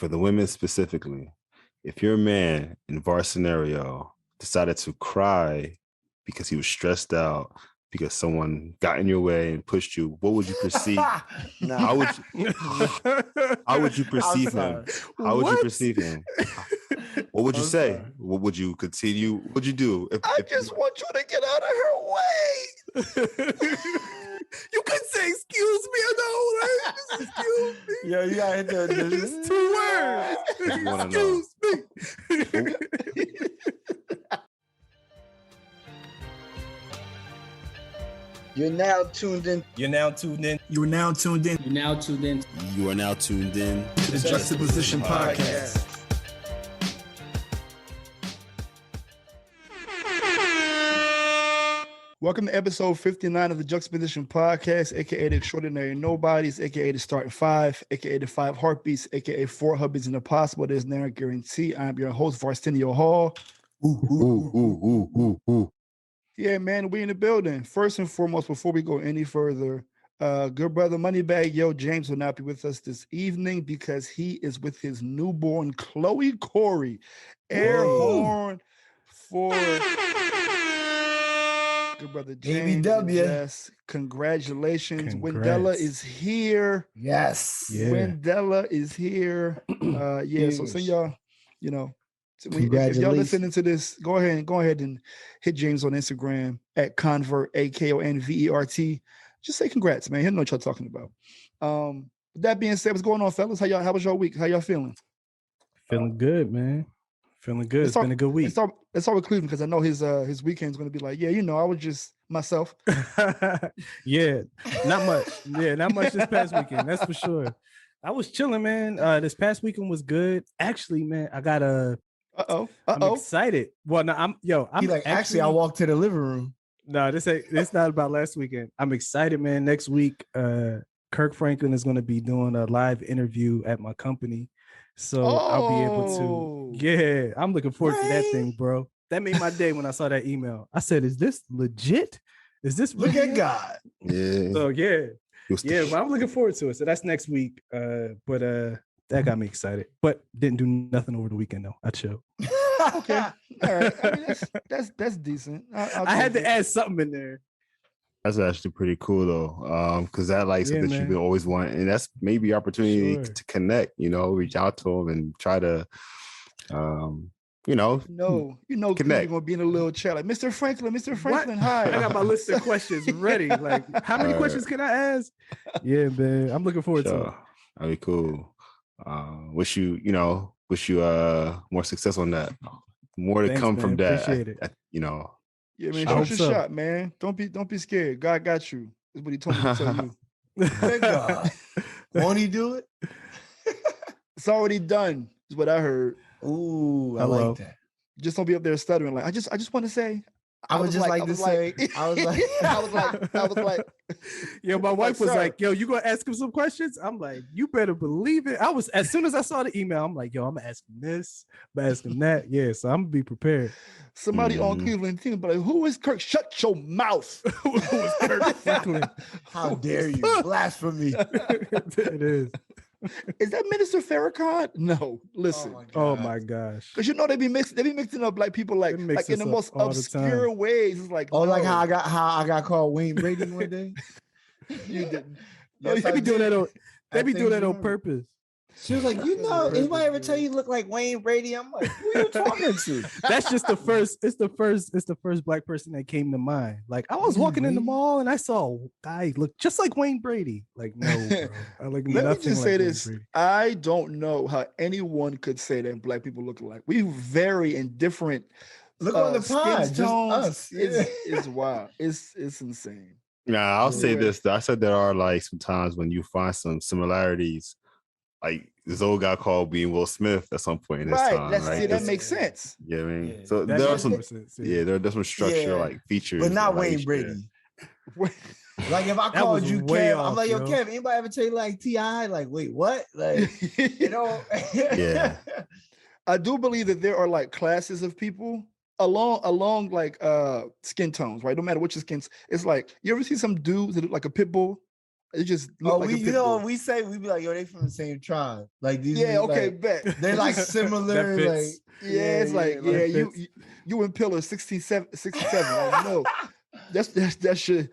for the women specifically, if your man in VAR scenario decided to cry because he was stressed out because someone got in your way and pushed you, what would you perceive? How would you perceive him? How would you perceive him? What would you say? Sorry. What would you continue? What would you do? I just want you to get out of her way. You couldn't say excuse me. I know, right? Just excuse me. Yeah, you gotta hit the It's 2 words. Excuse me. You're now tuned in. You're now tuned in. You are now tuned in You're now tuned in. You are now tuned in to the Juxtaposition Podcast. Welcome to episode 59 of the Juxtaposition Podcast, aka the Extraordinary Nobodies, aka the Starting Five, aka the Five Heartbeats, aka Four Hubbies and the Possible. There's never a guarantee. I'm your host, Varstinio Hall. Yeah, man, we in the building. First and foremost, before we go any further, good brother Moneybag Yo James will not be with us this evening because he is with his newborn Chloe Corey. Airborne for good brother James. ABW. Yes, congratulations. Wendella is here. Yes. Yeah. Wendella is here. Yeah, so send y'all, you know. If y'all listening to this, go ahead and hit James on Instagram at Convert, AKONVERT. Just say congrats, man. He'll know what y'all talking about. With that being said, what's going on, fellas? How was your week? How y'all feeling? Feeling good, man. Feeling good. It's been a good week. Let's start with Cleveland because I know his weekend's going to be like, yeah, I was just myself. Yeah, not much. Yeah, not much this past weekend. That's for sure. I was chilling, man. This past weekend was good. Actually, man, I got a. I'm excited. Well, no, I'm actually I walked to the living room. No, it's not about last weekend. I'm excited, man. Next week, Kirk Franklin is going to be doing a live interview at my company. So I'll be able to. Yeah, I'm looking forward to that thing, bro. That made my day when I saw that email. I said, is this legit? Is this look at God? Yeah. So yeah, but I'm looking forward to it. So that's next week. But that got me excited, but didn't do nothing over the weekend though. I chilled. Okay, all right. I mean, that's decent. I had to add something in there. That's actually pretty cool though, because that something that you always want, and that's maybe opportunity to connect. Reach out to them and try to, connect. You're gonna be in a little chat like Mr. Franklin, hi. I got my list of questions ready. Like, how many questions can I ask? Yeah, man, I'm looking forward to it. That'd be cool. Wish you more success on that. More to come from that. Appreciate it. Yeah, man. Shoot your shot, man. Don't be scared. God got you. That's what he told me to tell you. Thank God. Won't he do it? It's already done, is what I heard. Ooh, I like that. Just don't be up there stuttering like I just want to say. I was like, yo, my wife was like, yo, you gonna ask him some questions? I'm like, you better believe it. As soon as I saw the email, I'm like, yo, I'm gonna ask him this, I'm asking him that. Yeah, so I'm gonna be prepared. Somebody on Cleveland team, but like, who is Kirk? Shut your mouth. Who is Kirk Franklin? How dare you? Blasphemy. It is. Is that Minister Farrakhan? No, listen. Oh my gosh. Because they be mixing up like people like in the most obscure ways. It's like like how I got called Wayne Brady one day. You didn't. No, they be doing that on. They be doing that on purpose. She was like, anybody ever tell you look like Wayne Brady? I'm like, who are you talking to? That's just the first. It's the first black person that came to mind. Like I was walking in the mall and I saw a guy look just like Wayne Brady. Like no, bro. I look nothing. Let me just say this: Brady. I don't know how anyone could say that black people look alike. We vary in different. Look on the pod, just us. It's wild. It's insane. Nah, I'll say this. I said there are like sometimes when you find some similarities. Like this old guy called being Will Smith at some point in his time. Right, that makes sense. Yeah, I mean, so there are some sense, there's some structure like features, but not Wayne Brady. Like if I called you Kev, I'm like, yo, Kev, anybody ever tell you like T.I.? Like, wait, what? Like, Yeah. I do believe that there are like classes of people along like skin tones, right? No matter what your skin, it's like you ever see some dudes that look like a pit bull. It just we say we be like, yo, they from the same tribe. Like these. Yeah, okay, like, bet. They're like similar. Like it's like you and Pillar 67. Like, no, that's your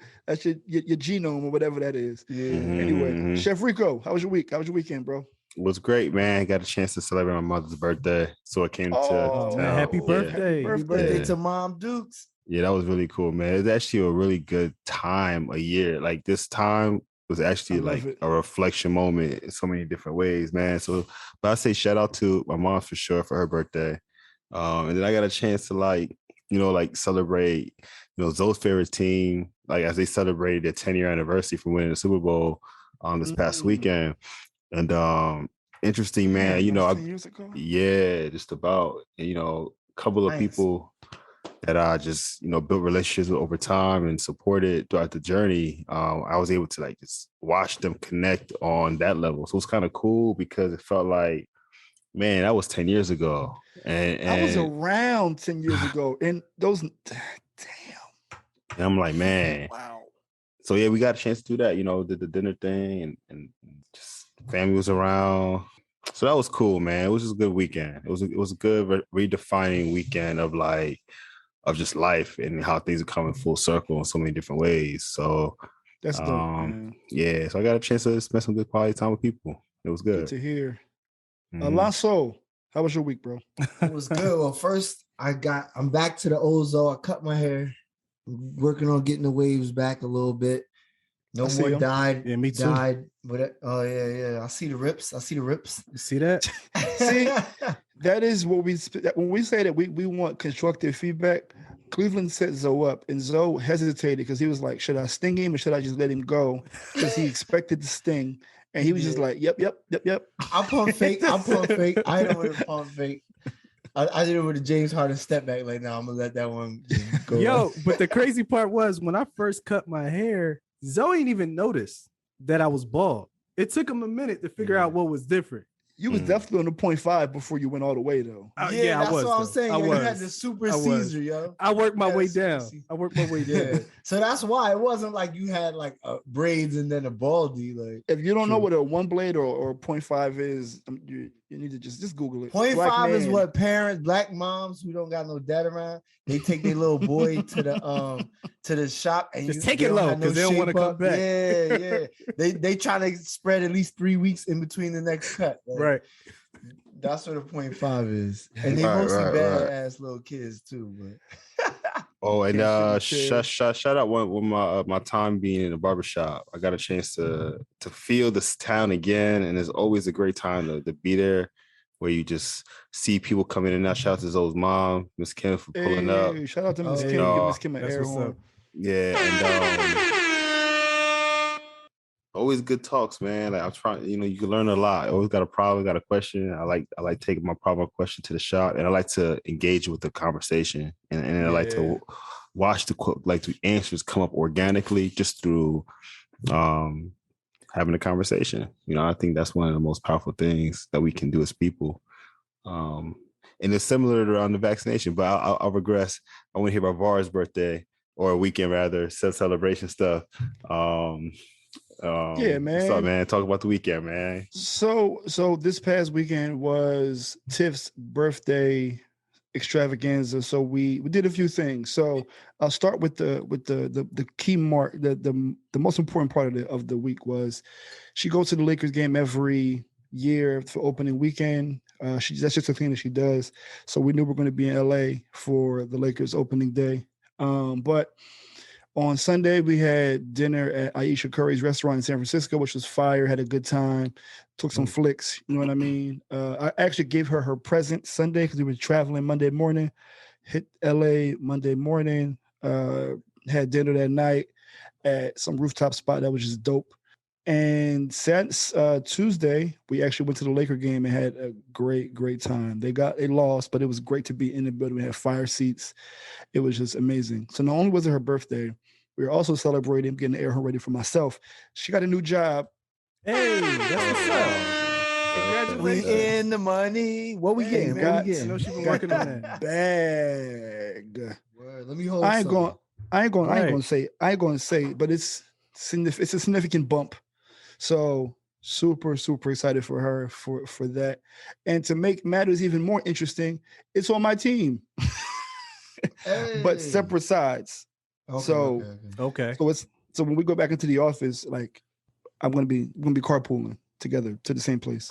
genome or whatever that is. Yeah. Anyway, Chef Rico, how was your week? How was your weekend, bro? It was great, man. Got a chance to celebrate my mother's birthday, so it came to town. Happy birthday! Happy birthday to Mom Dukes. Yeah, that was really cool, man. It's actually a really good time a year. Like this time was actually like a reflection moment in so many different ways, man. So, but I say shout out to my mom for sure for her birthday, and then I got a chance to like celebrate, Zoe's favorite team, like as they celebrated their 10-year anniversary from winning the Super Bowl this past weekend. And interesting, man, just about, a couple of people that I just, built relationships with over time and supported throughout the journey. I was able to like just watch them connect on that level. So it was kind of cool because it felt like, man, that was 10 years ago. And I was around 10 years ago. And those, damn. And I'm like, man. Wow. So yeah, we got a chance to do that, did the dinner thing and just family was around. So that was cool, man. It was just a good weekend. It was a good redefining weekend of just life and how things are coming full circle in so many different ways. So that's dope, man. Yeah. So I got a chance to spend some good quality time with people. It was good. Good to hear. Alonso, how was your week, bro? It was good. Well, first I'm back to the Ozo. I cut my hair. I'm working on getting the waves back a little bit. No more dyed. Yeah, me too. Dyed. Oh yeah. I see the rips. You see that? See, that is what when we say that we want constructive feedback. Cleveland set Zoe up, and Zoe hesitated because he was like, "Should I sting him or should I just let him go?" Because he expected to sting, and he was just like, "Yep." I'll pump fake. I don't want to pump fake. I did it with a James Harden step back. Like, no, I'm gonna let that one go. Yo, but the crazy part was when I first cut my hair, Zoe didn't even notice that I was bald. It took him a minute to figure out what was different. You was definitely on the 0.5 before you went all the way, though. Yeah, that's what I'm saying. You had the super Caesar, yo. I worked my way down. So that's why it wasn't like you had like braids and then a baldy. Like, if you don't know what a 1 blade or 0.5 is, you need to just Google it. 0.5 is what black moms who don't got no dad around, they take their little boy to the shop and just take it low because they don't want to come back. Yeah. They try to spread at least 3 weeks in between the next cut. Like, right. That's what a 0.5 is. And they mostly badass little kids too. But oh, and shout out one my time being in the barbershop. I got a chance to feel this town again, and it's always a great time to be there, where you just see people coming in and out. Shout out to Zoe's mom, Miss Kim, for pulling up. Shout out to Miss Kim. Give Miss Kim an air horn. Yeah, and always good talks, man. Like I'm trying, you can learn a lot. I always got a problem, got a question. I like taking my problem or question to the shop, and I like to engage with the conversation, and I like to watch the answers come up organically just through having a conversation. I think that's one of the most powerful things that we can do as people. And it's similar around the vaccination, but I'll regress. I want to hear about Var's birthday or weekend rather, celebration stuff. Yeah, man. What's up, man? Talk about the weekend, man. So this past weekend was Tiff's birthday extravaganza. So we did a few things. So I'll start with the key mark. The most important part of the week was she goes to the Lakers game every year for opening weekend. That's just a thing that she does. So we knew we were going to be in LA for the Lakers opening day. But on Sunday, we had dinner at Aisha Curry's restaurant in San Francisco, which was fire. Had a good time. Took some flicks. You know what I mean? I actually gave her present Sunday because we were traveling Monday morning. Hit LA Monday morning. Had dinner that night at some rooftop spot that was just dope. And since Tuesday, we actually went to the Laker game and had a great time. They lost, but it was great to be in the building. We had fire seats. It was just amazing. So not only was it her birthday, we were also celebrating, getting the air horn ready for myself. She got a new job. Hey, that's what's up. Congratulations. We in the money. What we getting? I know she's been working on that bag. Word. Let me hold. I ain't going to say, but it's a significant bump So super excited for her for that. And to make matters even more interesting, it's on my team. Hey. But separate sides. Okay. So when we go back into the office, like we're gonna be carpooling together to the same place.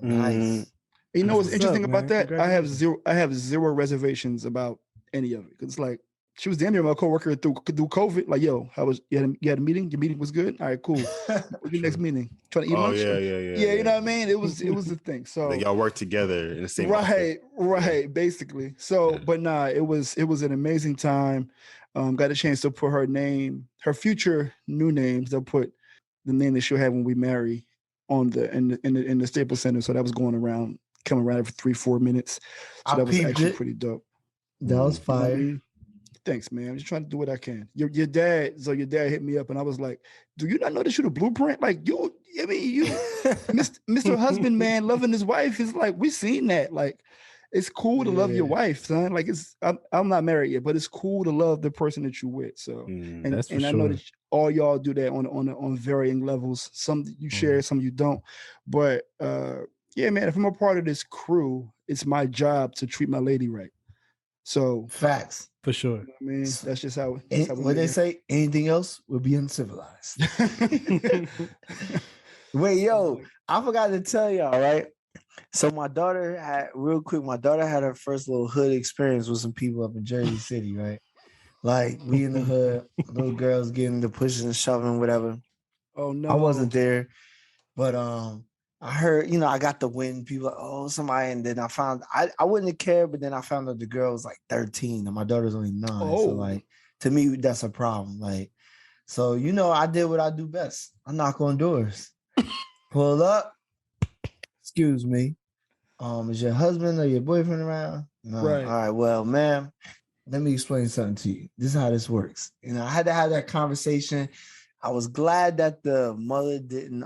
Nice. You know what's interesting about that? I have zero reservations about any of it. It's like she was damn near my coworker through COVID. Like, yo, how was you had a meeting? Your meeting was good. All right, cool. What's your next meeting? Trying to eat lunch? Yeah. You know what I mean? It was the thing. So like y'all work together in the same right, basically. So, but nah, it was an amazing time. Got a chance to put her future new names. They'll put the name that she'll have when we marry on in the Staples Center. So that was coming around every 3-4 minutes. So that was actually pretty dope. That was fire. You know I mean? Thanks, man. I'm just trying to do what I can. Your dad hit me up and I was like, do you not know that you're the blueprint? Like you, Mr. Husband, man, loving his wife is like, we seen that. Like, it's cool to love your wife, son. Like I'm not married yet, but it's cool to love the person that you with. So, and I know that all y'all do that on varying levels. Some you share, some you don't. But yeah, man, if I'm a part of this crew, it's my job to treat my lady right. So facts. For sure. You know what I mean, that's just how what they say, anything else would be uncivilized. Wait, yo, I forgot to tell y'all, right? So my daughter had her first little hood experience with some people up in Jersey City, right? Like we in the hood, little girls getting the pushing and shoving, whatever. Oh no. I wasn't there, but I heard, I got the wind. People like, oh, somebody, and then I found I wouldn't have cared, but then I found out the girl was like 13 and my daughter's only 9. So like to me, that's a problem. Like, so I did what I do best. I knock on doors. Pull up. Excuse me. Is your husband or your boyfriend around? No. Right. All right. Well, ma'am, let me explain something to you. This is how this works. I had to have that conversation. I was glad that the mother didn't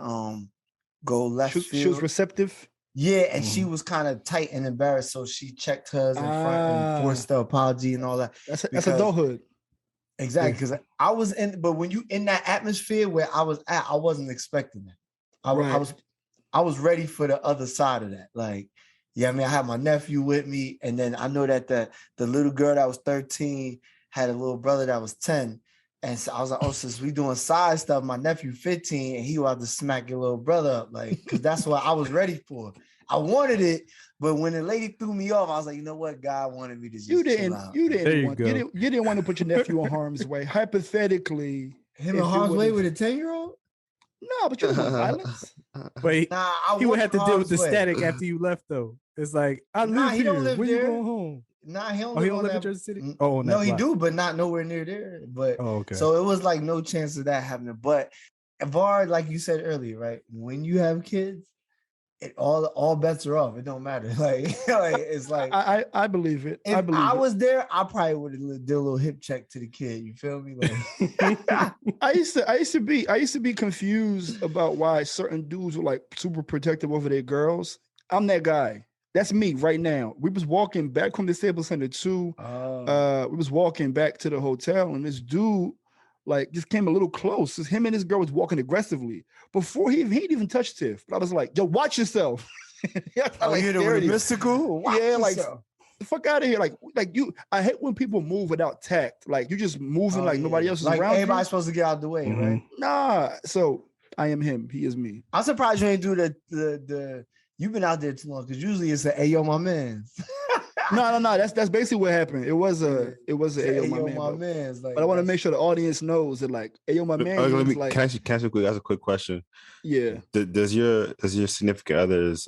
go left field. She was receptive. Yeah, and she was kind of tight and embarrassed, so she checked hers in front and forced the apology and all that. That's adulthood. Exactly, because I was but when you in that atmosphere where I was at, I wasn't expecting that. I was ready for the other side of that. Like, I had my nephew with me, and then I know that the little girl that was 13 had a little brother that was 10. And so I was like, since we doing side stuff, my nephew 15, and he will have to smack your little brother up, like, because that's what I was ready for. I wanted it, but when the lady threw me off, I was like, you know what? God wanted me to just chill out. You didn't want to put your nephew in harm's way. Hypothetically, him in harm's way with a 10-year-old? No, but you don't want violence. But he would have to deal with the static after you left, though. It's like, I live here. Don't live when there. You going home? Nah, he don't live in Jersey City. Oh, no, he do, but not nowhere near there. But okay. So it was like no chance of that happening. But Var, like you said earlier, right? When you have kids, it all bets are off. It don't matter. Like it's like I believe it. If I was there, I probably would have did a little hip check to the kid. You feel me? Like I used to be confused about why certain dudes were like super protective over their girls. I'm that guy. That's me right now. We was walking back from the Staples Center to we was walking back to the hotel, and this dude like just came a little close. Him and his girl was walking aggressively before he'd even touched Tiff. But I was like, yo, watch yourself. You're the mystical? Watch yourself. Like the fuck out of here. Like you, I hate when people move without tact. Like you just moving like nobody else is like around. Everybody's supposed to get out of the way, right? Nah. So I am him. He is me. I'm surprised you ain't do the you've been out there too long, because usually it's a yo, my man. No. That's basically what happened. It was a ayo, my man. Like, but I want to make sure the audience knows that like ayo, my man. Can I ask a quick question? Yeah. Does your significant others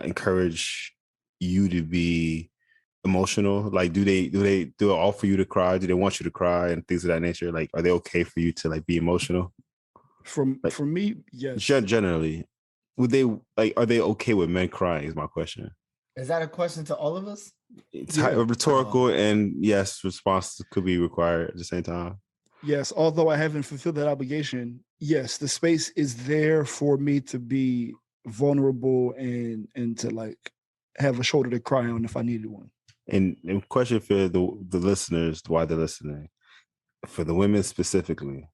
encourage you to be emotional? Like, do they do it all for you to cry? Do they want you to cry and things of that nature? Like, are they okay for you to like be emotional? From me, yes. Generally, would they like? Are they okay with men crying? Is my question. Is that a question to all of us? It's rhetorical, and yes, response could be required at the same time. Yes, although I haven't fulfilled that obligation, yes, the space is there for me to be vulnerable and to like have a shoulder to cry on if I needed one. And question for the listeners, why they're listening, for the women specifically,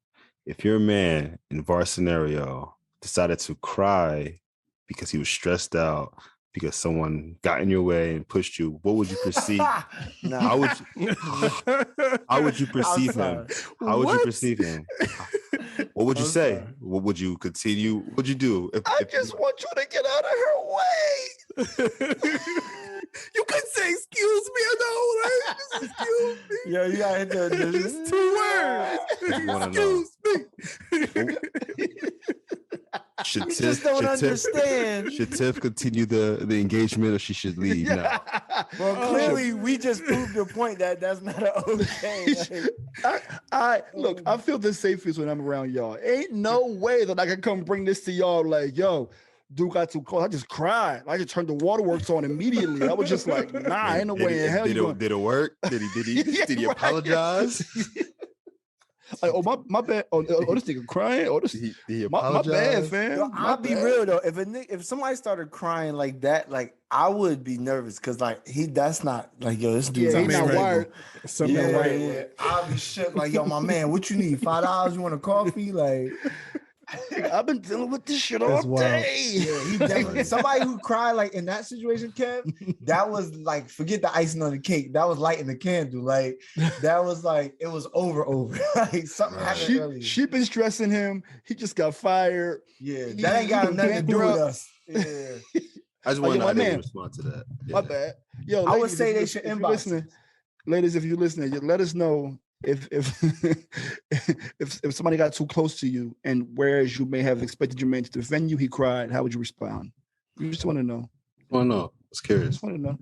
If your man in VAR scenario decided to cry because he was stressed out because someone got in your way and pushed you, what would you perceive? How would you perceive him? How would you perceive him? What would you say? Sorry. What would you continue? What would you do? I just want you to get out of her way. You could say, excuse me, I know, right? Excuse me. Yeah, you gotta hit It's 2 words. Excuse me. You just don't understand. Should Tiff continue the engagement, or she should leave now? Well, clearly we just proved the point that that's not okay. I look, I feel the safest when I'm around y'all. Ain't no way that I can come bring this to y'all like, yo, dude got too close. I just cried. I just turned the waterworks on immediately. I was just like, nah, ain't no way in hell. Did it work? Did he apologize? Like, oh my bad. Oh, this nigga crying. Oh, this my bad, fam. Yo, I'll be real though. If somebody started crying like that, like I would be nervous because like that's not like yo, this dude's he's not wired. Something right. Yeah. I'll be shook like yo, my man, what you need? $5? You want a coffee? Like I've been dealing with this shit all day. Yeah, he definitely somebody who cried like in that situation, Kev. That was like forget the icing on the cake. That was lighting the candle. Like that was like it was over. Like something happened earlier. She been stressing him. He just got fired. Yeah, that ain't got nothing to do with us. Yeah. I just want to respond to that. Yeah. My bad. Yo, I would say they should inbox. Ladies, if you're listening, let us know if somebody got too close to you and whereas you may have expected your man to defend you, he cried, how would you respond? You just want to know. Oh no, I was curious. Just want to know.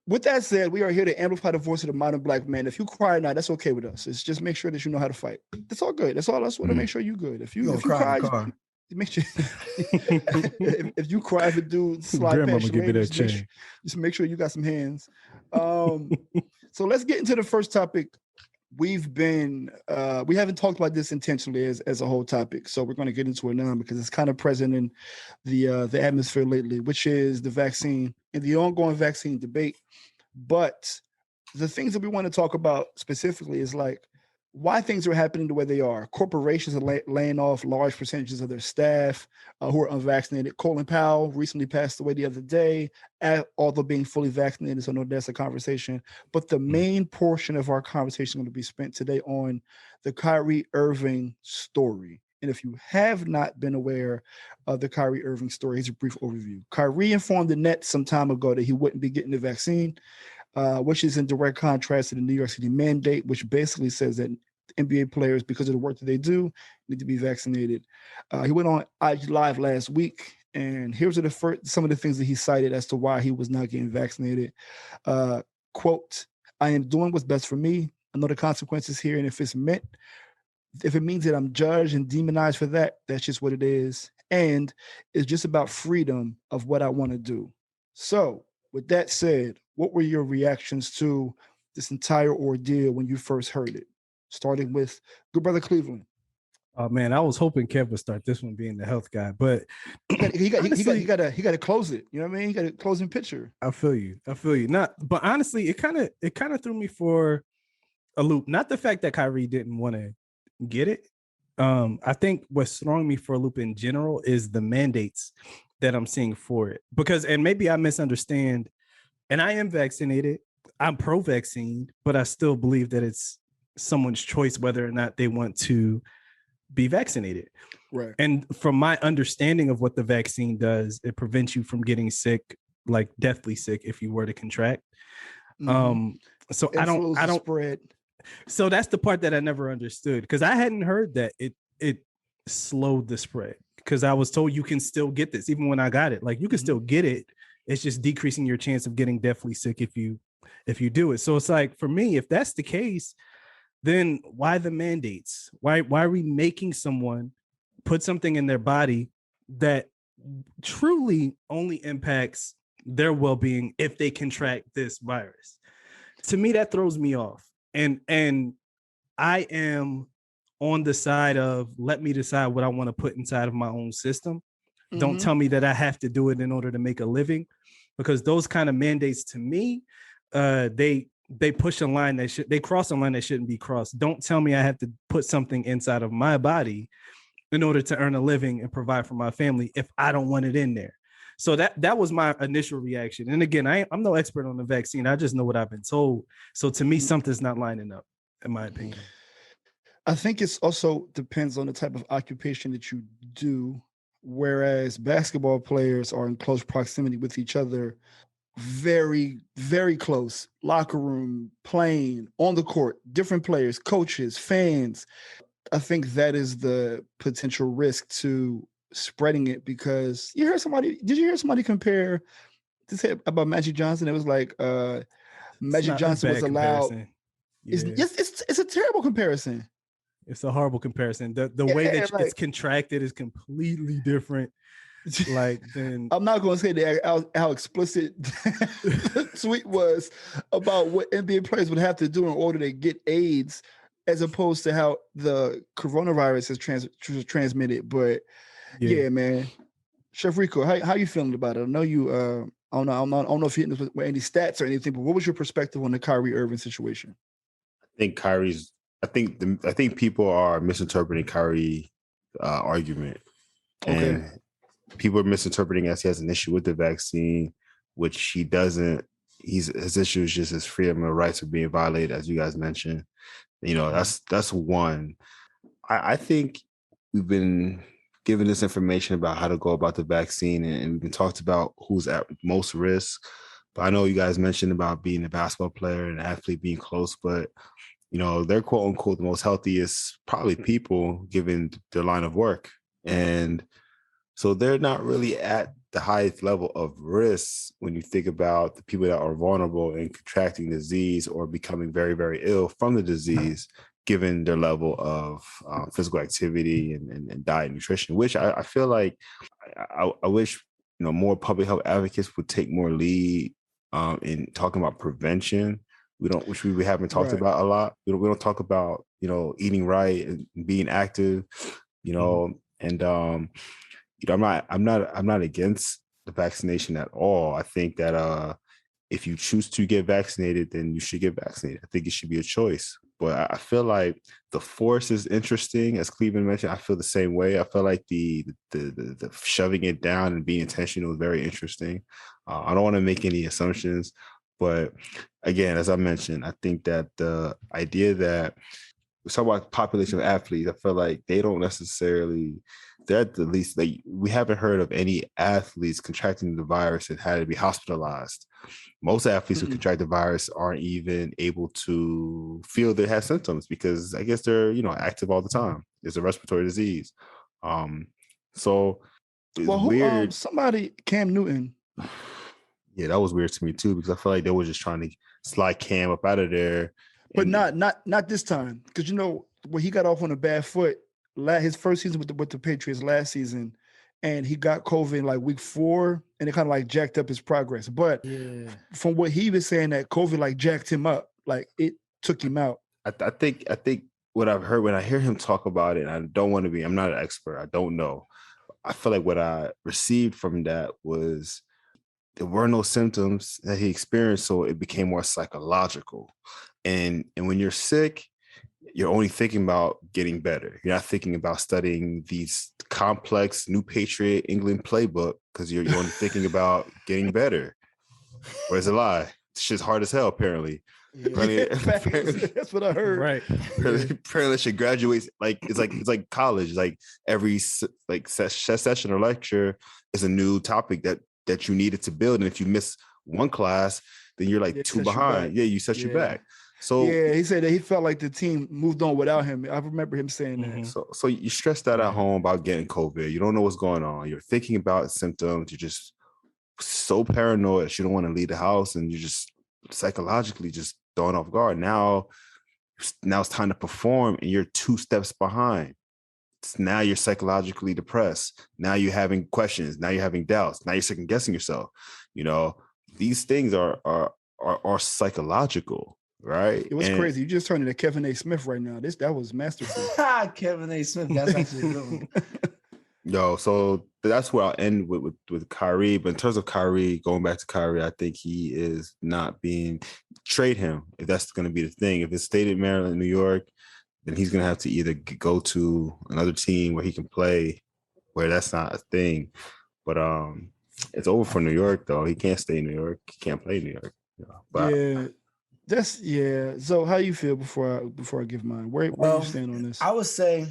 With that said, we are here to amplify the voice of the modern black man. If you cry now, that's okay with us. It's just make sure that you know how to fight. That's all good. That's all. I just want to make sure you're good. If you cry, make sure if you cry, if a dude slide past your leg, just make sure you got some hands. So let's get into the first topic. We haven't talked about this intentionally as a whole topic, so we're going to get into it now because it's kind of present in the atmosphere lately, which is the vaccine and the ongoing vaccine debate. But the things that we want to talk about specifically is like why things are happening the way they are. Corporations are laying off large percentages of their staff who are unvaccinated. Colin Powell recently passed away the other day, although being fully vaccinated, so no, that's a conversation. But the main portion of our conversation is going to be spent today on the Kyrie Irving story. And if you have not been aware of the Kyrie Irving story, here's a brief overview. Kyrie informed the Nets some time ago that he wouldn't be getting the vaccine, which is in direct contrast to the New York City mandate, which basically says that NBA players, because of the work that they do, need to be vaccinated. He went on IG Live last week, and here's some of the things that he cited as to why he was not getting vaccinated. Quote, "I am doing what's best for me. I know the consequences here, and if it means that I'm judged and demonized for that, that's just what it is. And it's just about freedom of what I want to do." So with that said, what were your reactions to this entire ordeal when you first heard it? Starting with good brother Cleveland. Oh man, I was hoping Kev would start this one being the health guy, but he got to close it. You know what I mean? He got a closing picture. I feel you. But honestly, it kind of threw me for a loop. Not the fact that Kyrie didn't want to get it. I think what's throwing me for a loop in general is the mandates that I'm seeing for it. And maybe I misunderstand. And I am vaccinated. I'm pro-vaccine, but I still believe that it's someone's choice whether or not they want to be vaccinated. Right. And from my understanding of what the vaccine does, it prevents you from getting sick, like deathly sick if you were to contract. So I don't spread. So that's the part that I never understood because I hadn't heard that it slowed the spread because I was told you can still get this even when I got it. Like you can still get it. It's just decreasing your chance of getting deathly sick if you do it. So it's like for me, if that's the case, then why the mandates? Why are we making someone put something in their body that truly only impacts their well-being if they contract this virus? To me, that throws me off. And I am on the side of let me decide what I want to put inside of my own system. Mm-hmm. Don't tell me that I have to do it in order to make a living, because those kind of mandates to me, they they push a line they cross a line that shouldn't be crossed. Don't tell me I have to put something inside of my body in order to earn a living and provide for my family if I don't want it in there. So that was my initial reaction. And again, I'm no expert on the vaccine. I just know what I've been told. So to me, something's not lining up, in my opinion. I think it's also depends on the type of occupation that you do. Whereas basketball players are in close proximity with each other, very, very close, locker room, playing, on the court, different players, coaches, fans. I think that is the potential risk to spreading it, because did you hear somebody compare this about Magic Johnson? It was like Magic Johnson was allowed. Yeah. It's a terrible comparison. It's a horrible comparison. The way that it's contracted is completely different. Like, then I'm not going to say that how explicit the tweet was about what NBA players would have to do in order to get AIDS, as opposed to how the coronavirus is transmitted. But yeah, man, Chef Rico, how you feeling about it? I know you. I don't know if you hit with any stats or anything, but what was your perspective on the Kyrie Irving situation? I think people are misinterpreting Kyrie argument, and people are misinterpreting as he has an issue with the vaccine, which he doesn't. His issue is just his freedom of rights are being violated, as you guys mentioned. You know, that's one. I think we've been given this information about how to go about the vaccine, and we've been talked about who's at most risk. But I know you guys mentioned about being a basketball player and an athlete being close, but you know, they're quote unquote the most healthiest probably people given their line of work. And so they're not really at the highest level of risk when you think about the people that are vulnerable in contracting disease or becoming very, very ill from the disease, given their level of physical activity and diet and nutrition, which I feel like I wish, you know, more public health advocates would take more lead in talking about prevention. Which we haven't talked about a lot. We don't talk about, you know, eating right and being active, you know, and you know, I'm not against the vaccination at all. I think that if you choose to get vaccinated, then you should get vaccinated. I think it should be a choice. But I feel like the force is interesting, as Cleveland mentioned. I feel the same way. I feel like the shoving it down and being intentional is very interesting. I don't want to make any assumptions. But again, as I mentioned, I think that the idea that we talk about population of athletes, I feel like they don't necessarily, they're at the least, like, we haven't heard of any athletes contracting the virus and had to be hospitalized. Most athletes who contract the virus aren't even able to feel they have symptoms because I guess they're, you know, active all the time. It's a respiratory disease. So it's weird. Somebody, Cam Newton. Yeah, that was weird to me too, because I feel like they were just trying to slide Cam up out of there. But not this time. Because, you know, when he got off on a bad foot, his first season with the Patriots last season, and he got COVID in like week 4, and it kind of like jacked up his progress. But from what he was saying, that COVID like jacked him up, like it took him out. I think what I've heard when I hear him talk about it, I'm not an expert. I don't know. I feel like what I received from that was there were no symptoms that he experienced, so it became more psychological. And when you're sick, you're only thinking about getting better. You're not thinking about studying these complex New Patriot England playbook because you're only thinking about getting better. Where's a lie? It's just hard as hell, apparently. Apparently, that's what I heard. Right. Apparently, she graduates it's like college. Like every session or lecture is a new topic that you needed to build, and if you miss one class, then you're like 2 behind. You set you back. So he said that he felt like the team moved on without him. I remember him saying that. So you stressed out at home about getting COVID. You don't know what's going on. You're thinking about symptoms. You're just so paranoid that you don't want to leave the house, and you're just psychologically just thrown off guard. Now it's time to perform, and you're 2 steps behind. Now you're psychologically depressed. Now you're having questions. Now you're having doubts. Now you're second guessing yourself. You know, these things are psychological, right? It was crazy. You just turned into Kevin A. Smith right now. That was masterful. Kevin A. Smith. That's actually a good one. Yo, so that's where I'll end with Kyrie. But in terms of Kyrie, going back to Kyrie, I think he is not being trade him if that's going to be the thing. If it's stayed in Maryland, New York, then he's going to have to either go to another team where he can play, where that's not a thing. But it's over for New York though. He can't stay in New York. He can't play in New York. But So how you feel before I give mine? Where you stand on this? I would say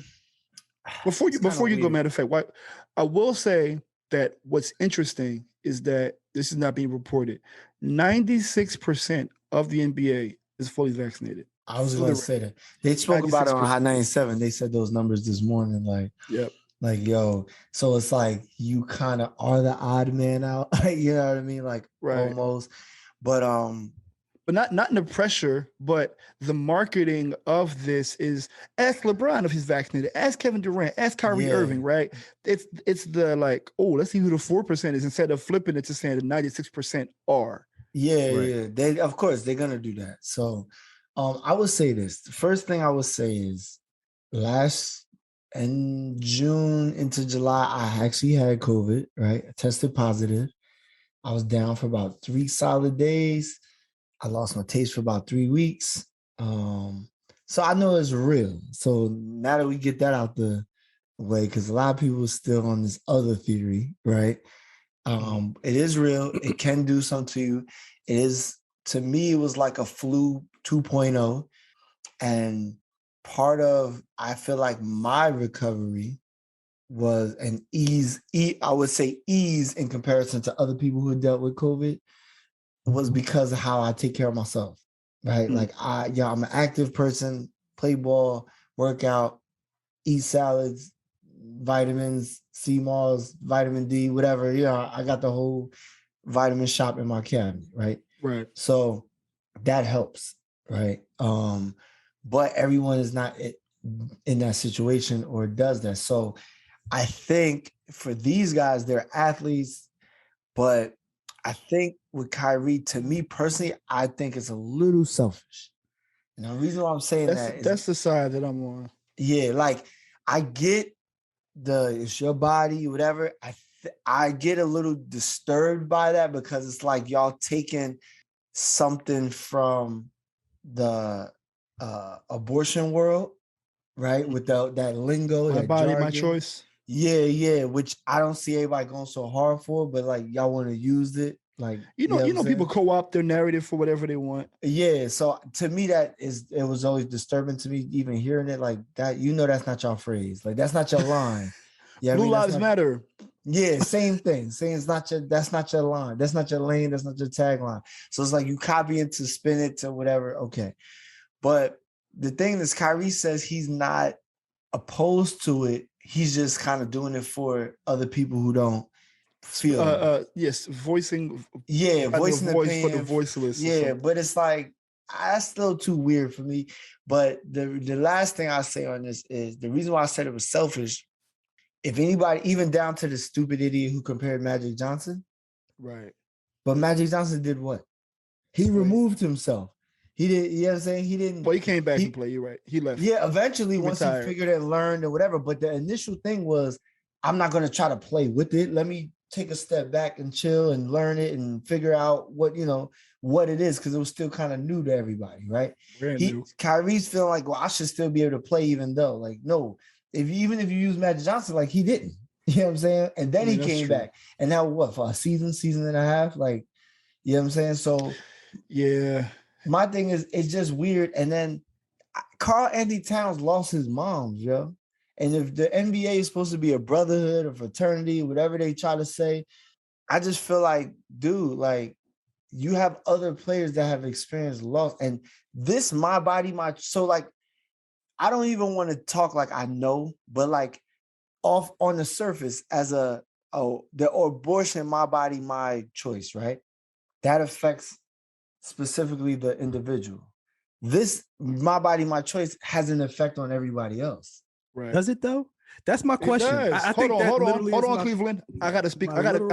before you go, matter of fact, I will say that what's interesting is that this is not being reported. 96% of the NBA is fully vaccinated. I was going to say that. They spoke about it on Hot 97. They said those numbers this morning. Like, yo, so it's like you kind of are the odd man out. You know what I mean? Like, almost. But not in the pressure, but the marketing of this is ask LeBron if he's vaccinated, ask Kevin Durant, ask Kyrie Irving, right? It's the like, oh, let's see who the 4% is instead of flipping it to saying the 96% are. Yeah. They, of course, they're gonna do that. So I would say this. The first thing I would say is in June into July, I actually had COVID, right? I tested positive. I was down for about 3 solid days. I lost my taste for about 3 weeks. So I know it's real. So now that we get that out the way, because a lot of people are still on this other theory, right? It is real. It can do something to you. It is, to me, it was like a flu 2.0. And part of, I feel like my recovery was an ease, I would say ease in comparison to other people who dealt with COVID, was because of how I take care of myself, right? Like I'm an active person, play ball, work out, eat salads, vitamins, sea moss, vitamin D, whatever. I got the whole vitamin shop in my cabinet, right? Right. So that helps, right? But everyone is not in that situation or does that. So I think for these guys, they're athletes, but I think with Kyrie, to me personally, I think it's a little selfish. And the reason why I'm saying that's the side that I'm on. Yeah, like I get it's your body, whatever. I get a little disturbed by that because it's like y'all taking something from the abortion world, right? With that lingo, my that body, jargon. my choice. Yeah, which I don't see everybody going so hard for, but like y'all want to use it, like you know, people co-opt their narrative for whatever they want. Yeah, so to me it was always disturbing to me even hearing it like that. That's not your phrase, like that's not your line. Yeah, Blue Lives Matter. Yeah, same thing. Saying that's not your line, that's not your lane, that's not your tagline. So it's like you copy it to spin it to whatever. Okay, but the thing is, Kyrie says he's not opposed to it. He's just kind of doing it for other people who don't feel. Yes, voicing. Yeah, voicing the voice for the voiceless. Yeah, but it's like that's still too weird for me. But the last thing I say on this is the reason why I said it was selfish. If anybody, even down to the stupid idiot who compared Magic Johnson, right? But Magic Johnson did what? He removed himself. He did. You know what I'm saying? He didn't. Well, he came back and played. You're right. He left. Yeah, eventually, once he figured it and learned or whatever. But the initial thing was, I'm not going to try to play with it. Let me take a step back and chill and learn it and figure out what it is, because it was still kind of new to everybody, right? Kyrie's feeling like, well, I should still be able to play, even though, like, no, even if you use Magic Johnson, like he didn't. You know what I'm saying? And then he came back, and now what, for a season and a half, like, you know what I'm saying? So yeah. My thing is, it's just weird. And then Karl Anthony Towns lost his mom, yo. And if the NBA is supposed to be a brotherhood or fraternity, whatever they try to say, I just feel like, dude, like you have other players that have experienced loss. And this, my body, so like, I don't even want to talk like I know, but like off on the surface as the abortion, my body, my choice, right? That affects specifically the individual. This, my body, my choice, has an effect on everybody else. Right. Does it though? That's my question. Hold on, Cleveland. I gotta speak. I didn't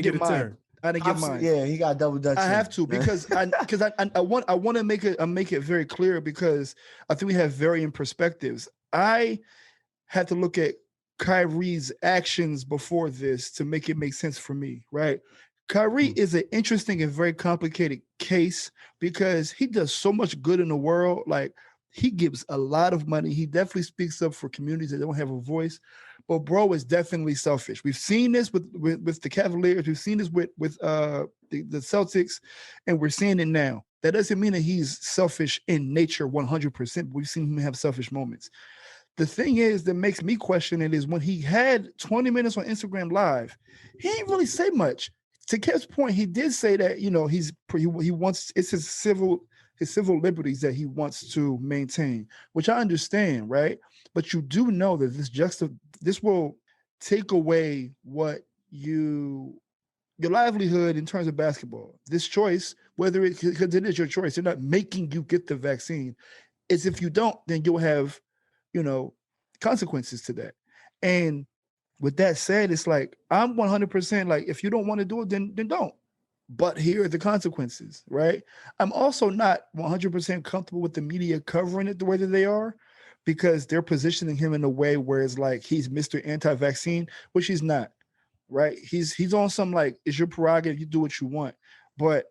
get mine. I didn't get mine. Yeah, he got double Dutch. I have to because I want to make it very clear, because I think we have varying perspectives. I had to look at Kyrie's actions before this to make it make sense for me, right? Kyrie is an interesting and very complicated case because he does so much good in the world. Like, he gives a lot of money. He definitely speaks up for communities that don't have a voice. But bro is definitely selfish. We've seen this with the Cavaliers. We've seen this with the Celtics, and we're seeing it now. That doesn't mean that he's selfish in nature 100%. We've seen him have selfish moments. The thing is that makes me question it is when he had 20 minutes on Instagram Live, he didn't really say much. To Kev's point, he did say that, you know, he wants, it's his civil liberties that he wants to maintain, which I understand, right? But you do know that this will take away what your livelihood in terms of basketball. This choice, whether because it is your choice, they're not making you get the vaccine. It's if you don't, then you'll have, you know, consequences to that. And with that said, it's like, I'm 100% like, if you don't want to do it, then don't. But here are the consequences, right? I'm also not 100% comfortable with the media covering it the way that they are, because they're positioning him in a way where it's like he's Mr. Anti-vaccine, which he's not, right? He's on some like, it's your prerogative, you do what you want. But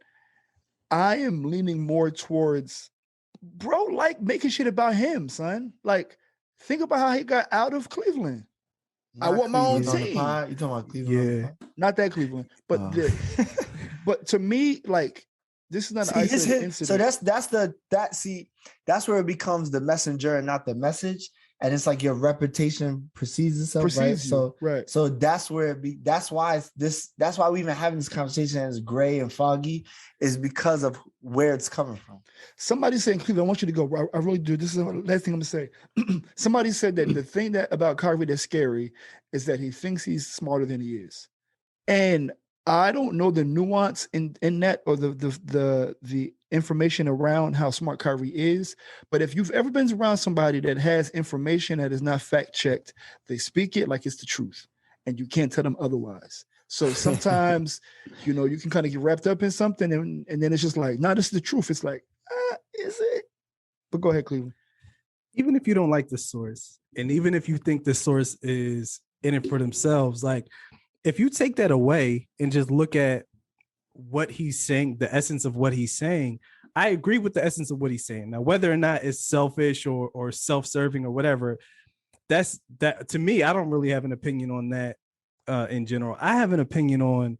I am leaning more towards, bro, like making shit about him, son. Like, think about how he got out of Cleveland. I want my own team. You talking about Cleveland? Yeah, not that Cleveland, but but to me, like, this is not an isolated incident. So that's where it becomes the messenger and not the message, and it's like your reputation precedes itself, right? So that's where that's why we even having this conversation as gray and foggy, is because of where it's coming from. Somebody said in Cleveland, I want you to go. I really do. This is the last thing I'm gonna say. Somebody said that the thing that about Kyrie that's scary is that he thinks he's smarter than he is. And I don't know the nuance in that, or the information around how smart Kyrie is. But if you've ever been around somebody that has information that is not fact checked, they speak it like it's the truth, and you can't tell them otherwise. So sometimes, you know, you can kind of get wrapped up in something, and then it's just like, nah, this is the truth. It's like, is it? But go ahead, Cleveland. Even if you don't like the source, and even if you think the source is in it for themselves, like, if you take that away and just look at what he's saying, the essence of what he's saying, I agree with the essence of what he's saying. Now, whether or not it's selfish or self-serving or whatever, that to me, I don't really have an opinion on that in general. I have an opinion on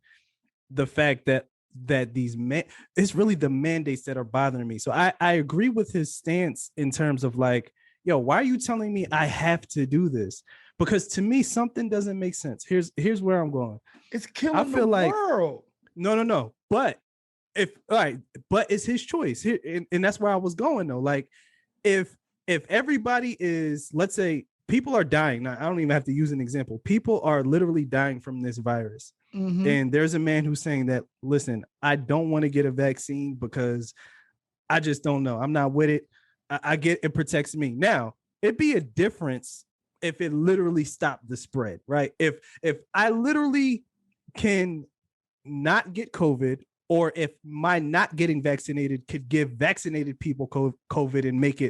the fact that it's really the mandates that are bothering me. So I agree with his stance in terms of like, yo, why are you telling me I have to do this? Because to me, something doesn't make sense. Here's where I'm going. It's killing the world. No. But but it's his choice. And that's where I was going though. Like, if everybody is, let's say people are dying. Now, I don't even have to use an example. People are literally dying from this virus. Mm-hmm. And there's a man who's saying that, listen, I don't want to get a vaccine because I just don't know. I'm not with it. I get it protects me. Now, it'd be a difference if it literally stopped the spread, right? If I literally can not get COVID, or if my not getting vaccinated could give vaccinated people COVID and make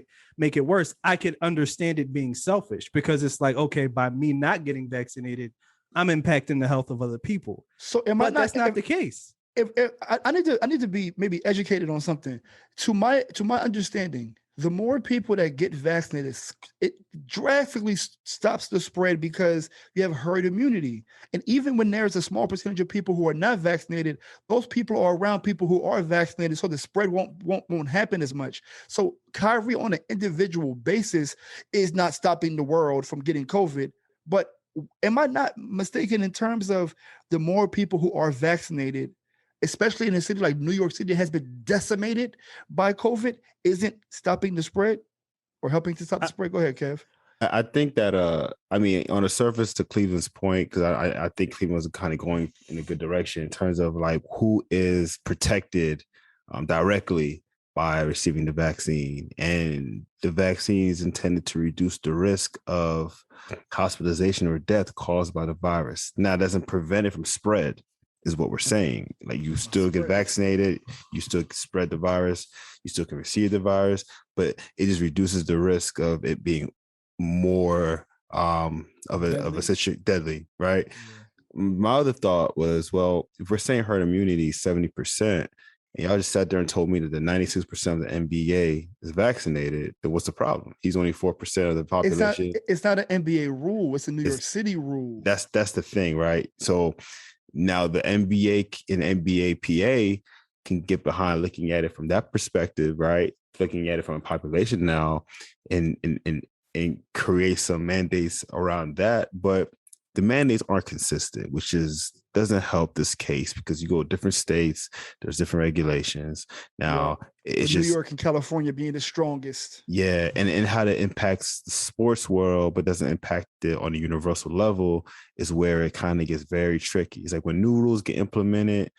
it worse, I could understand it being selfish, because it's like, okay, by me not getting vaccinated, I'm impacting the health of other people. So that's not the case. If I need to be maybe educated on something. To my understanding, the more people that get vaccinated, it drastically stops the spread because you have herd immunity. And even when there's a small percentage of people who are not vaccinated, those people are around people who are vaccinated, so the spread won't happen as much. So Kyrie, on an individual basis, is not stopping the world from getting COVID. But am I not mistaken in terms of the more people who are vaccinated, especially in a city like New York City has been decimated by COVID, isn't stopping the spread or helping to stop the spread? Go ahead, Kev. I think that, I mean, on the surface, to Cleveland's point, because I think Cleveland was kind of going in a good direction in terms of like who is protected directly by receiving the vaccine. And the vaccine is intended to reduce the risk of hospitalization or death caused by the virus. Now, it doesn't prevent it from spread, is what we're saying. Like, you still get vaccinated, you still spread the virus, you still can receive the virus, but it just reduces the risk of it being more of a situation deadly, right? Yeah. My other thought was, well, if we're saying herd immunity is 70%, and y'all just sat there and told me that the 96% of the NBA is vaccinated, then what's the problem? He's only 4% of the population. It's not an NBA rule. It's a New York City rule. That's the thing, right? So now the NBA and NBAPA can get behind looking at it from that perspective, right? Looking at it from a population now and create some mandates around that. But the mandates aren't consistent, which doesn't help this case, because you go to different states, there's different regulations. Now, it's just New York and California being the strongest. Yeah, and how that impacts the sports world, but doesn't impact it on a universal level, is where it kind of gets very tricky. It's like when new rules get implemented,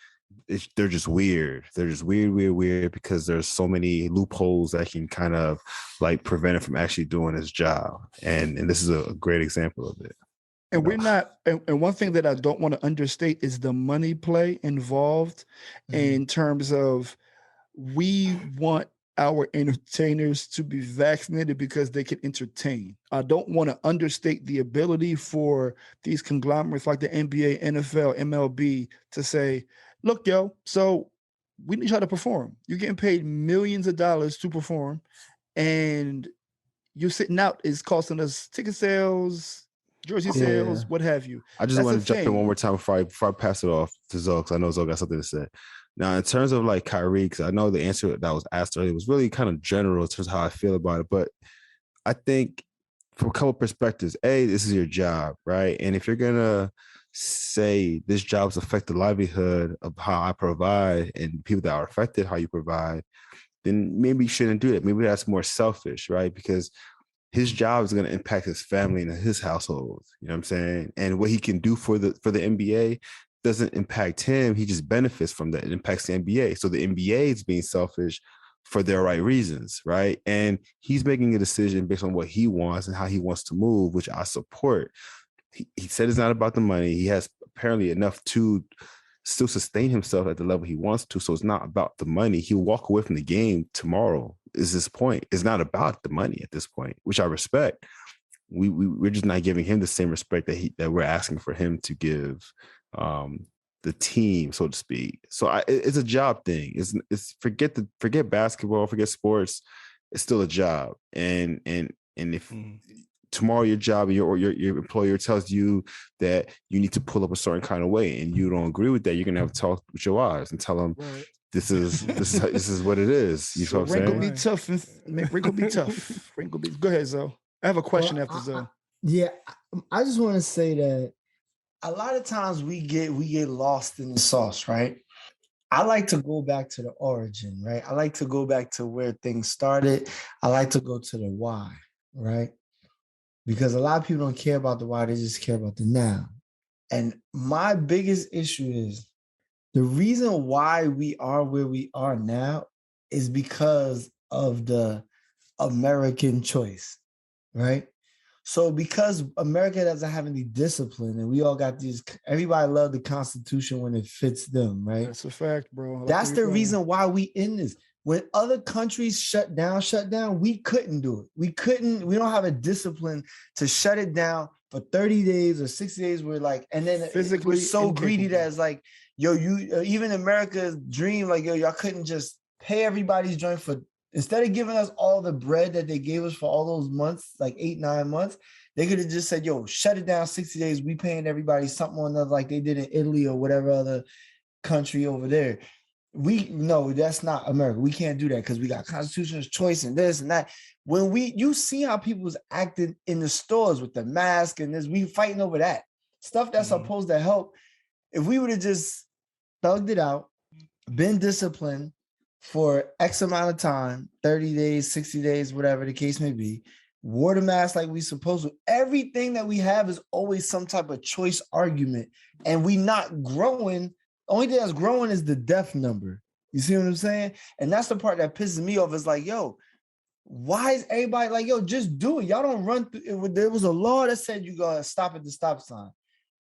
they're just weird. They're just weird, because there's so many loopholes that can kind of like prevent it from actually doing its job. And this is a great example of it. And we're not, and one thing that I don't want to understate is the money play involved in terms of, we want our entertainers to be vaccinated because they can entertain. I don't want to understate the ability for these conglomerates like the NBA, NFL, MLB to say, look, yo, so we need y'all to perform. You're getting paid millions of dollars to perform, and you're sitting out is costing us ticket sales, jersey sales, what have you. I just want to jump in one more time before I pass it off to Zoe, because I know Zoe got something to say. Now, in terms of like Kyrie, because I know the answer that was asked earlier was really kind of general in terms of how I feel about it. But I think from a couple of perspectives, this is your job, right? And if you're going to say this job's affect the livelihood of how I provide and people that are affected, how you provide, then maybe you shouldn't do that. Maybe that's more selfish, right? Because his job is going to impact his family and his household. You know what I'm saying? And what he can do for the NBA doesn't impact him. He just benefits from that. It impacts the NBA. So the NBA is being selfish for their right reasons, right? And he's making a decision based on what he wants and how he wants to move, which I support. He said it's not about the money. He has apparently enough to still sustain himself at the level he wants to. So it's not about the money. He'll walk away from the game tomorrow, is this point. It's not about the money at this point, which I respect. We're just not giving him the same respect that we're asking for him to give the team, so to speak. So it's a job thing. It's forget basketball, forget sports. It's still a job. And if tomorrow your job or your employer tells you that you need to pull up a certain kind of way and you don't agree with that, you're gonna have to talk with your wives and tell them this is what it is. You know what I'm saying? Wrinkle be tough. Wrinkle be tough. Go ahead, Zoe. I have a question after Zoe. I just want to say that a lot of times we get lost in the sauce, right? I like to go back to the origin, right? I like to go back to where things started. I like to go to the why, right? Because a lot of people don't care about the why, they just care about the now. And my biggest issue is the reason why we are where we are now is because of the American choice, right? So because America doesn't have any discipline and we all got everybody love the Constitution when it fits them, right? That's a fact, bro. That's the reason why we in this. When other countries shut down, we couldn't do it. We don't have a discipline to shut it down for 30 days or 60 days. We're like, and then we're so greedy that it's like, yo, even America's dream, like, yo, y'all couldn't just pay everybody's joint for, instead of giving us all the bread that they gave us for all those months, like 8-9 months, they could have just said, yo, shut it down 60 days. We paying everybody something or another like they did in Italy or whatever other country over there. No, that's not America. We can't do that because we got constitutional choice and this and that. When you see how people's acting in the stores with the mask and this, we fighting over that stuff that's supposed to help. If we would have just thugged it out, been disciplined for X amount of time, 30 days, 60 days, whatever the case may be, wore the mask like we supposed to. Everything that we have is always some type of choice argument, and we not growing. Only thing that's growing is the death number. You see what I'm saying? And that's the part that pisses me off. Is like, yo, why is everybody like, yo, just do it? Y'all don't run through it. There was a law that said you gotta stop at the stop sign.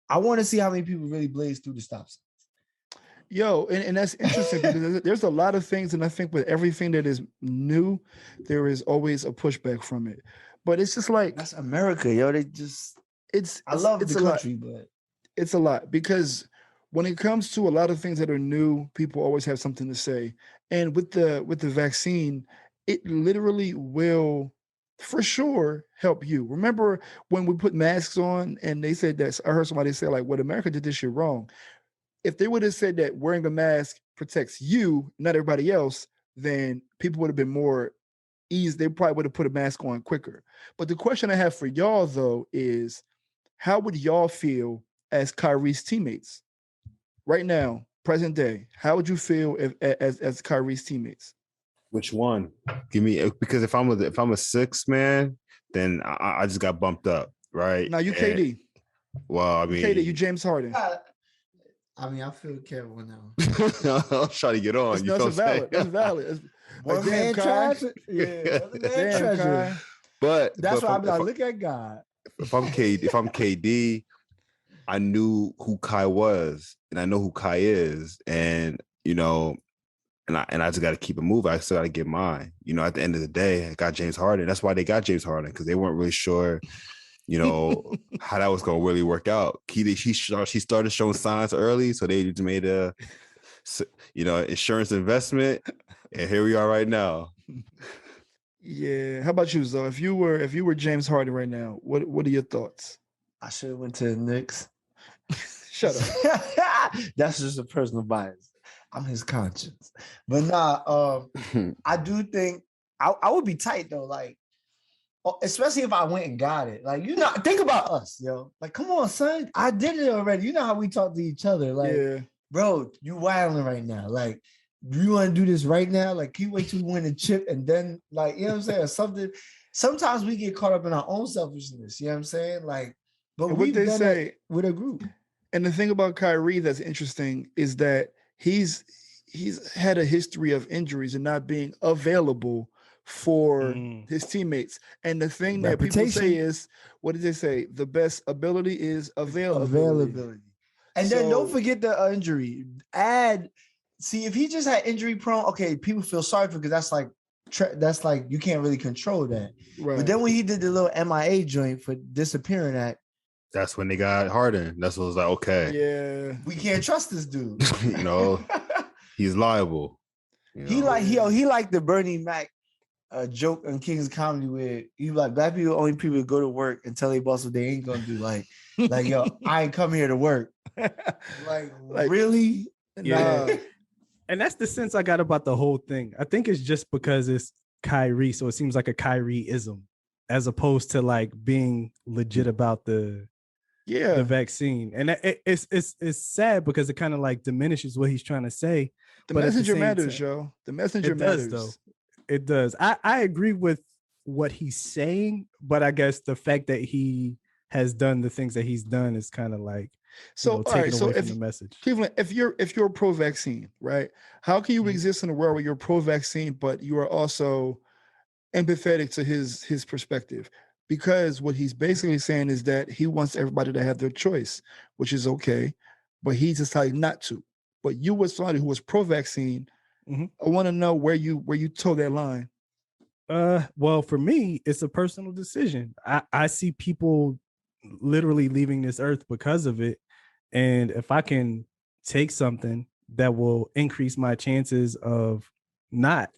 I want to see how many people really blaze through the stop sign. Yo, and that's interesting because there's a lot of things, and I think with everything that is new, there is always a pushback from it. But it's just like that's America, yo. I love the country, but it's a lot because when it comes to a lot of things that are new, people always have something to say. And with the vaccine, it literally will for sure help you. Remember when we put masks on and they said that, I heard somebody say like, well, America did this shit wrong. If they would have said that wearing a mask protects you, not everybody else, then people would have been more easy. They probably would have put a mask on quicker. But the question I have for y'all though is, how would y'all feel as Kyrie's teammates right now, present day? How would you feel as Kyrie's teammates? Which one? Give me, because if I'm a six man, then I just got bumped up, right? Now you KD. Well, I mean, KD, you James Harden. I mean, I feel careful now. I'm trying to get on. That's valid. That's valid. One man trash. Yeah, other man treasure. But that's why I'm like, look at God. If I'm KD, I knew who Kai was, and I know who Kai is, and you know. And I just got to keep it moving. I still got to get mine. You know, at the end of the day, I got James Harden. That's why they got James Harden, because they weren't really sure, you know, how that was going to really work out. She started showing signs early, so they just made a, you know, insurance investment, and here we are right now. Yeah. How about you, Zoe? If you were James Harden right now, what are your thoughts? I should have went to the Knicks. Shut up. That's just a personal bias. I'm his conscience. But nah, I do think I would be tight though. Like, especially if I went and got it. Like, you know, think about us, yo. Like, come on, son. I did it already. You know how we talk to each other. Like, yeah. Bro, you wilding right now. Like, do you want to do this right now? Like, can you wait till we win the chip and then, like, you know what I'm saying? Or something. Sometimes we get caught up in our own selfishness. You know what I'm saying? Like, but we've done it with a group. And the thing about Kyrie that's interesting is that he's had a history of injuries and not being available for his teammates. And the thing that people say is, what did they say? The best ability is availability. And then don't forget the injury. See, if he just had injury prone, okay, people feel sorry for, because that's like you can't really control that. Right. But then when he did the little MIA joint for disappearing act, that's when they got Harden. That's what was like, okay. Yeah. We can't trust this dude. You know, he's liable. You know? He like the Bernie Mac joke on King's Comedy where you like, black people only people go to work and tell their boss what they ain't gonna do. Like yo, I ain't come here to work. like really? Yeah. Nah. And that's the sense I got about the whole thing. I think it's just because it's Kyrie, so it seems like a Kyrie-ism, as opposed to like being legit about the vaccine. And it's sad because it kind of like diminishes what he's trying to say. The messenger matters, yo. The messenger matters. Though. It does. I agree with what he's saying, but I guess the fact that he has done the things that he's done is kind of like, so all right. So if the message, Cleveland, if you're pro-vaccine, right? How can you exist in a world where you're pro-vaccine, but you are also empathetic to his perspective? Because what he's basically saying is that he wants everybody to have their choice, which is okay, but he decided not to. But you, as somebody who was pro-vaccine, I want to know where you toe that line. Well, for me, it's a personal decision. I see people literally leaving this earth because of it, and if I can take something that will increase my chances of not,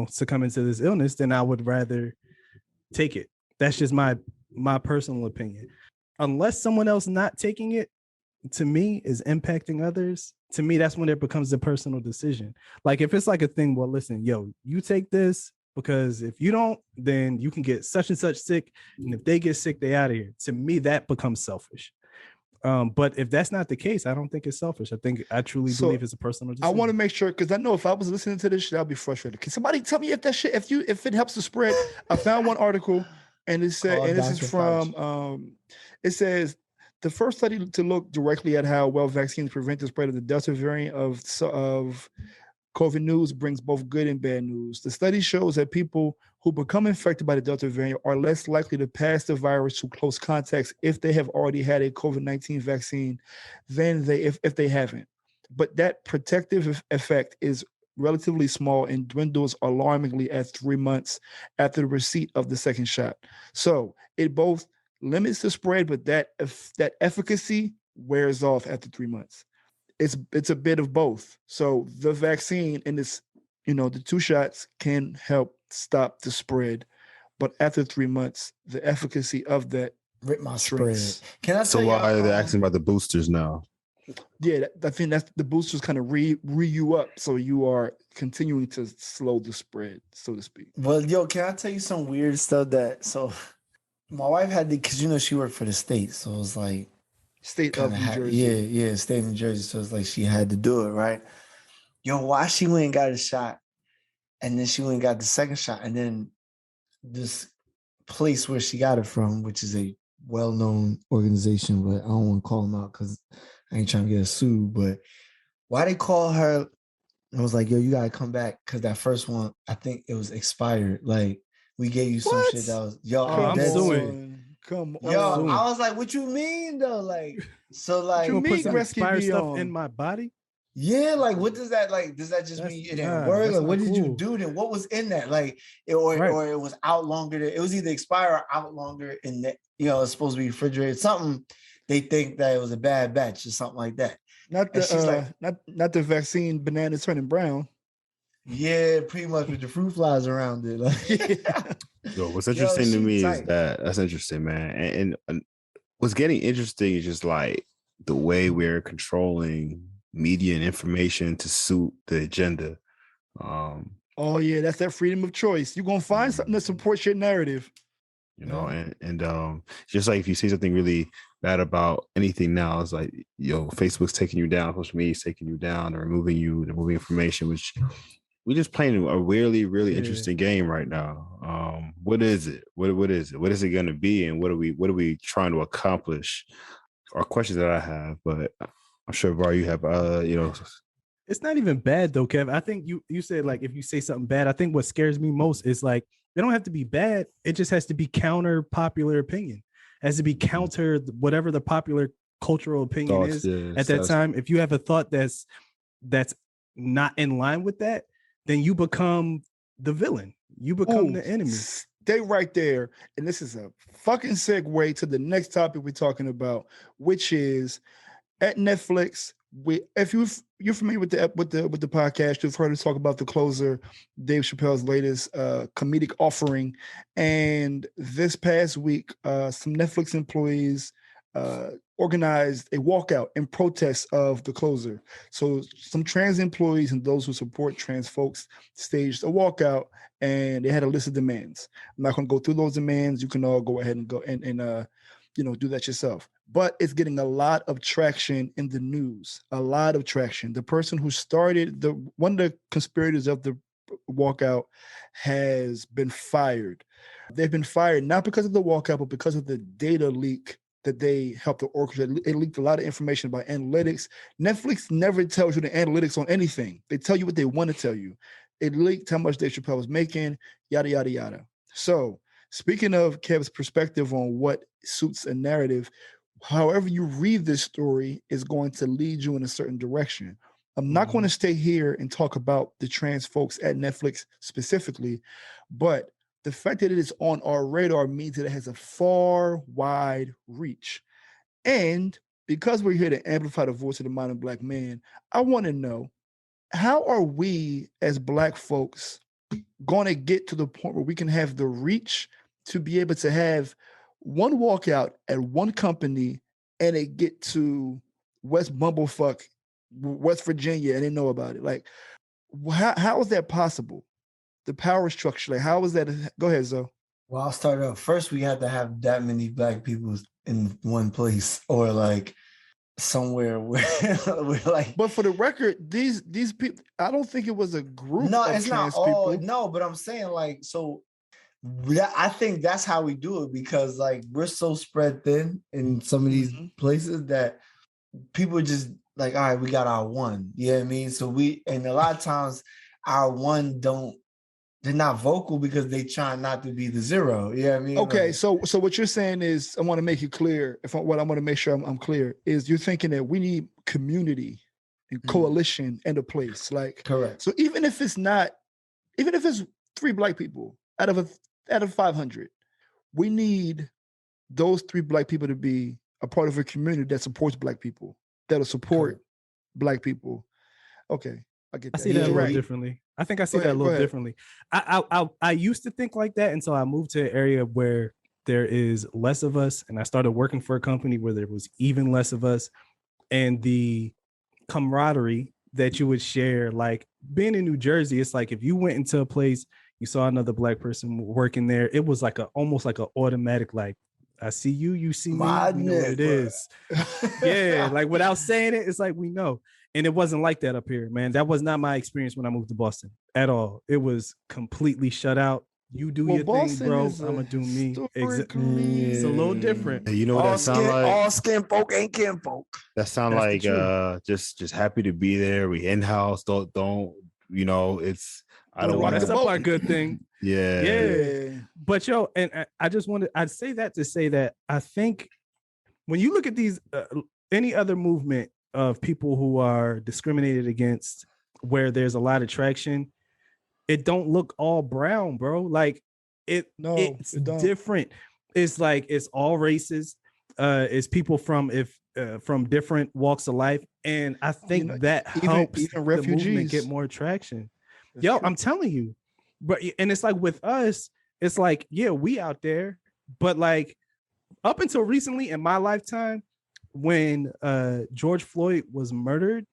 succumbing to this illness, then I would rather take it. That's just my personal opinion. Unless someone else not taking it, to me, is impacting others, to me, that's when it becomes a personal decision. Like if it's like a thing, well, listen, yo, you take this because if you don't, then you can get such and such sick. And if they get sick, they out of here. To me, that becomes selfish. But if that's not the case, I don't think it's selfish. I truly believe it's a personal decision. I want to make sure, because I know if I was listening to this shit, I'd be frustrated. Can somebody tell me if that shit, if it helps to spread? I found one article, and it said, and this is from, it says, the first study to look directly at how well vaccines prevent the spread of the Delta variant of COVID news brings both good and bad news. The study shows that people who become infected by the Delta variant are less likely to pass the virus to close contacts if they have already had a COVID-19 vaccine than if they haven't. But that protective effect is relatively small and dwindles alarmingly at 3 months after the receipt of the second shot. So it both limits the spread, but that efficacy wears off after 3 months. It's a bit of both. So the vaccine and this, the 2 shots can help stop the spread, but after 3 months, the efficacy of that rip my shrinks. spread. Can I So why are they asking about the boosters now? Yeah, I think that's the boosters kind of re you up, so you are continuing to slow the spread, so to speak. Well, can I tell you some weird stuff so my wife had because she worked for the state, so it was like state of New Jersey. Yeah, state of New Jersey. So it's like she had to do it, right? Why she went and got a shot, and then she went and got the second shot, and then this place where she got it from, which is a well-known organization, but I don't want to call them out because I ain't trying to get sued. But why they call her? I was like, you gotta come back because that first one, I think it was expired. Like we gave you some shit that was I'm suing. Come on. I was like, what you mean though? Like, so like you put some expired stuff in my body? Yeah, like what does that like? Does that just mean it didn't work? Like, what did you do then? What was in that? Like, or it was out longer. It was either expired or out longer in that, it's supposed to be refrigerated. Something they think that it was a bad batch or something like that. Not the not the vaccine banana turning brown. Yeah, pretty much with the fruit flies around it. Like, Yo, what's interesting to me is that's interesting, man. And what's getting interesting is just like the way we're controlling media and information to suit the agenda. Oh yeah, that's that freedom of choice. You're gonna find something that supports your narrative. And just like if you say something really bad about anything now, it's like, Facebook's taking you down, social media's taking you down, they're removing information, which we're just playing a really, really interesting game right now. What is it? What is it? What is it going to be? And what are we trying to accomplish? Are questions that I have, but I'm sure, Var, you have, It's not even bad though, Kev. I think you said like if you say something bad, I think what scares me most is like they don't have to be bad. It just has to be counter popular opinion. It has to be counter whatever the popular cultural opinion is at that time. If you have a thought that's not in line with that, then you become the villain. You become the enemy. Stay right there. And this is a fucking segue to the next topic we're talking about, which is at Netflix. If you're familiar with the podcast, you've heard us talk about The Closer, Dave Chappelle's latest comedic offering. And this past week, some Netflix employees organized a walkout in protest of The Closer. So some trans employees and those who support trans folks staged a walkout, and they had a list of demands. I'm not going to go through those demands. You can all go ahead and go and do that yourself. But it's getting a lot of traction in the news, a lot of traction. The person who started one of the conspirators of the walkout has been fired. They've been fired not because of the walkout, but because of the data leak that they helped to orchestrate. It leaked a lot of information about analytics. Netflix never tells you the analytics on anything. They tell you what they want to tell you. It leaked how much Dave Chappelle was making, yada, yada, yada. So speaking of Kev's perspective on what suits a narrative, however you read this story is going to lead you in a certain direction. I'm not going to stay here and talk about the trans folks at Netflix specifically, but the fact that it is on our radar means that it has a far wide reach. And because we're here to amplify the voice of the modern Black man, I want to know, how are we as Black folks going to get to the point where we can have the reach to be able to have one walkout at one company and it get to West Bumblefuck, West Virginia, and they know about it? Like, how is that possible? The power structure, like, how is that? Go ahead, Zoe. Well, I'll start off. First, we had to have that many Black people in one place, or like somewhere where we're like. But for the record, these people, I don't think it was a group. No, of it's trans not all. people. No, but I'm saying like, so I think that's how we do it, because like we're so spread thin in some of these places that people are just like, all right, we got our one. You know what I mean? So and a lot of times our one they're not vocal because they try not to be the zero. You know what I mean? Okay, like, so what you're saying is, I want to make it clear. What I want to make sure I'm clear is, you're thinking that we need community and coalition into place. Like, correct. So even if it's 3 Black people out of 500, we need those 3 Black people to be a part of a community that supports Black people, that'll support Black people. Okay, I get that. I see that a little differently. I think I see that a little differently. I used to think like that until I moved to an area where there is less of us, and I started working for a company where there was even less of us, and the camaraderie that you would share, like being in New Jersey, it's like if you went into a place, you saw another Black person working there, it was like almost like an automatic, like, I see you, you see me, we know what it is. Yeah, like without saying it, it's like we know. And it wasn't like that up here, man. That was not my experience when I moved to Boston at all. It was completely shut out. You do your Boston thing, bro. I'm gonna do me. It's a little different. You know what that sound like? All skin folk ain't kin folk. That sound like just happy to be there. We in house. Don't you know? It's I don't want to. That's a good thing. Yeah. But yo, and I'd say that to say that I think when you look at these any other movement of people who are discriminated against, where there's a lot of traction, it don't look all brown, bro. Like it's different. It's like it's all races. It's people from different walks of life, and I think that helps even refugees the movement get more traction. Yo, I'm telling you, but and it's like with us, it's like we out there, but like up until recently in my lifetime, when George Floyd was murdered,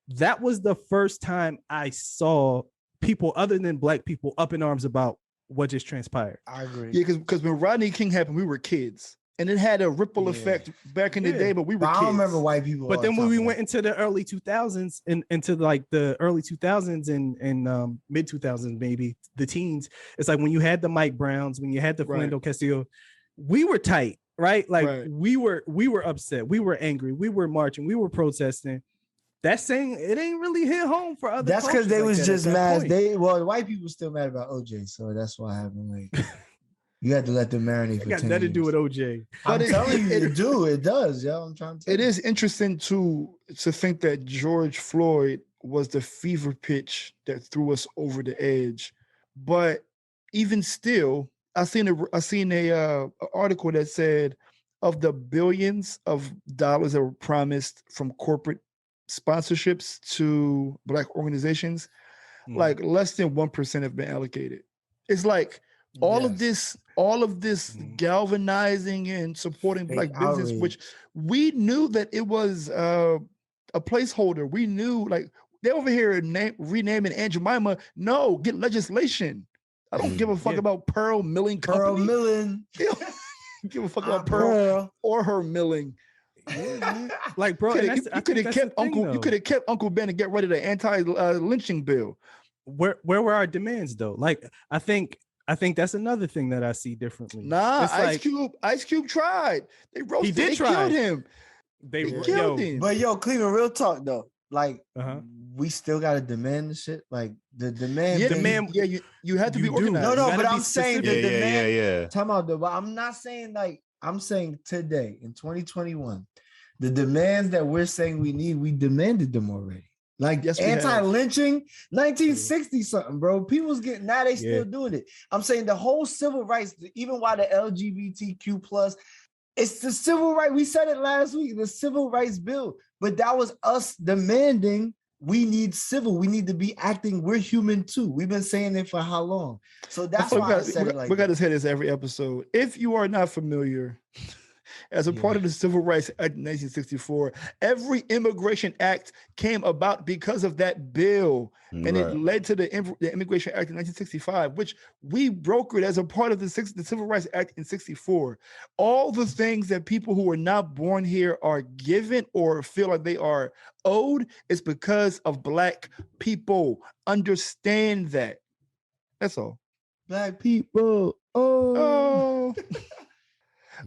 that was the first time I saw people other than Black people up in arms about what just transpired. I agree. Yeah, because when Rodney King happened, we were kids. And it had a ripple effect back in the day, but we were kids. I don't remember white people. But then when we went into the early 2000s and into like the early 2000s and mid 2000s, maybe the teens, it's like when you had the Mike Browns, when you had the Fernando Castillo, we were tight, right? Like we were upset, we were angry, we were marching, we were protesting. That's saying it ain't really hit home for other. That's because they was just mad. The white people still mad about OJ, so that's why happened. Like you had to let them marinate for 10 years. Got nothing to do with OJ. I'm telling you, it does. Yeah, I'm trying to. It is interesting to think that George Floyd was the fever pitch that threw us over the edge, but even still, I seen a article that said of the billions of dollars that were promised from corporate sponsorships to Black organizations, like less than 1% have been allocated. It's like all of this galvanizing and supporting Black business, which we knew that it was a placeholder. We knew, like, they're over here renaming Aunt Jemima. No, get legislation. I don't give a fuck about Pearl Milling Company. Pearl Milling. Give a fuck about Pearl or her milling. Like, bro, you could have kept Uncle Ben and get rid of the anti-lynching bill. Where were our demands though? Like, I think that's another thing that I see differently. Nah, Ice Cube tried. They roasted. They killed him. They killed him. But Cleveland, real talk though. Like, we still gotta demand the shit. Like the demand. Yeah, you had to be organized. No, but I'm saying the demand. Yeah. Time out though. But I'm not saying like. I'm saying today in 2021, the demands that we're saying we need, we demanded them already. Like anti-lynching, 1960 something, bro. People's getting now they still doing it. I'm saying the whole civil rights, even while the LGBTQ plus, it's the civil right. We said it last week, the civil rights bill, but that was us demanding. We need civil. We need to be acting. We're human too. We've been saying it for how long? So that's why I said it like we got to say this every episode. If you are not familiar, as a part of the Civil Rights Act of 1964, every immigration act came about because of that bill. And it led to the Immigration Act of 1965, which we brokered as a part of the Civil Rights Act in 64. All the things that people who are not born here are given or feel like they are owed is because of Black people. Understand that. That's all. Black people.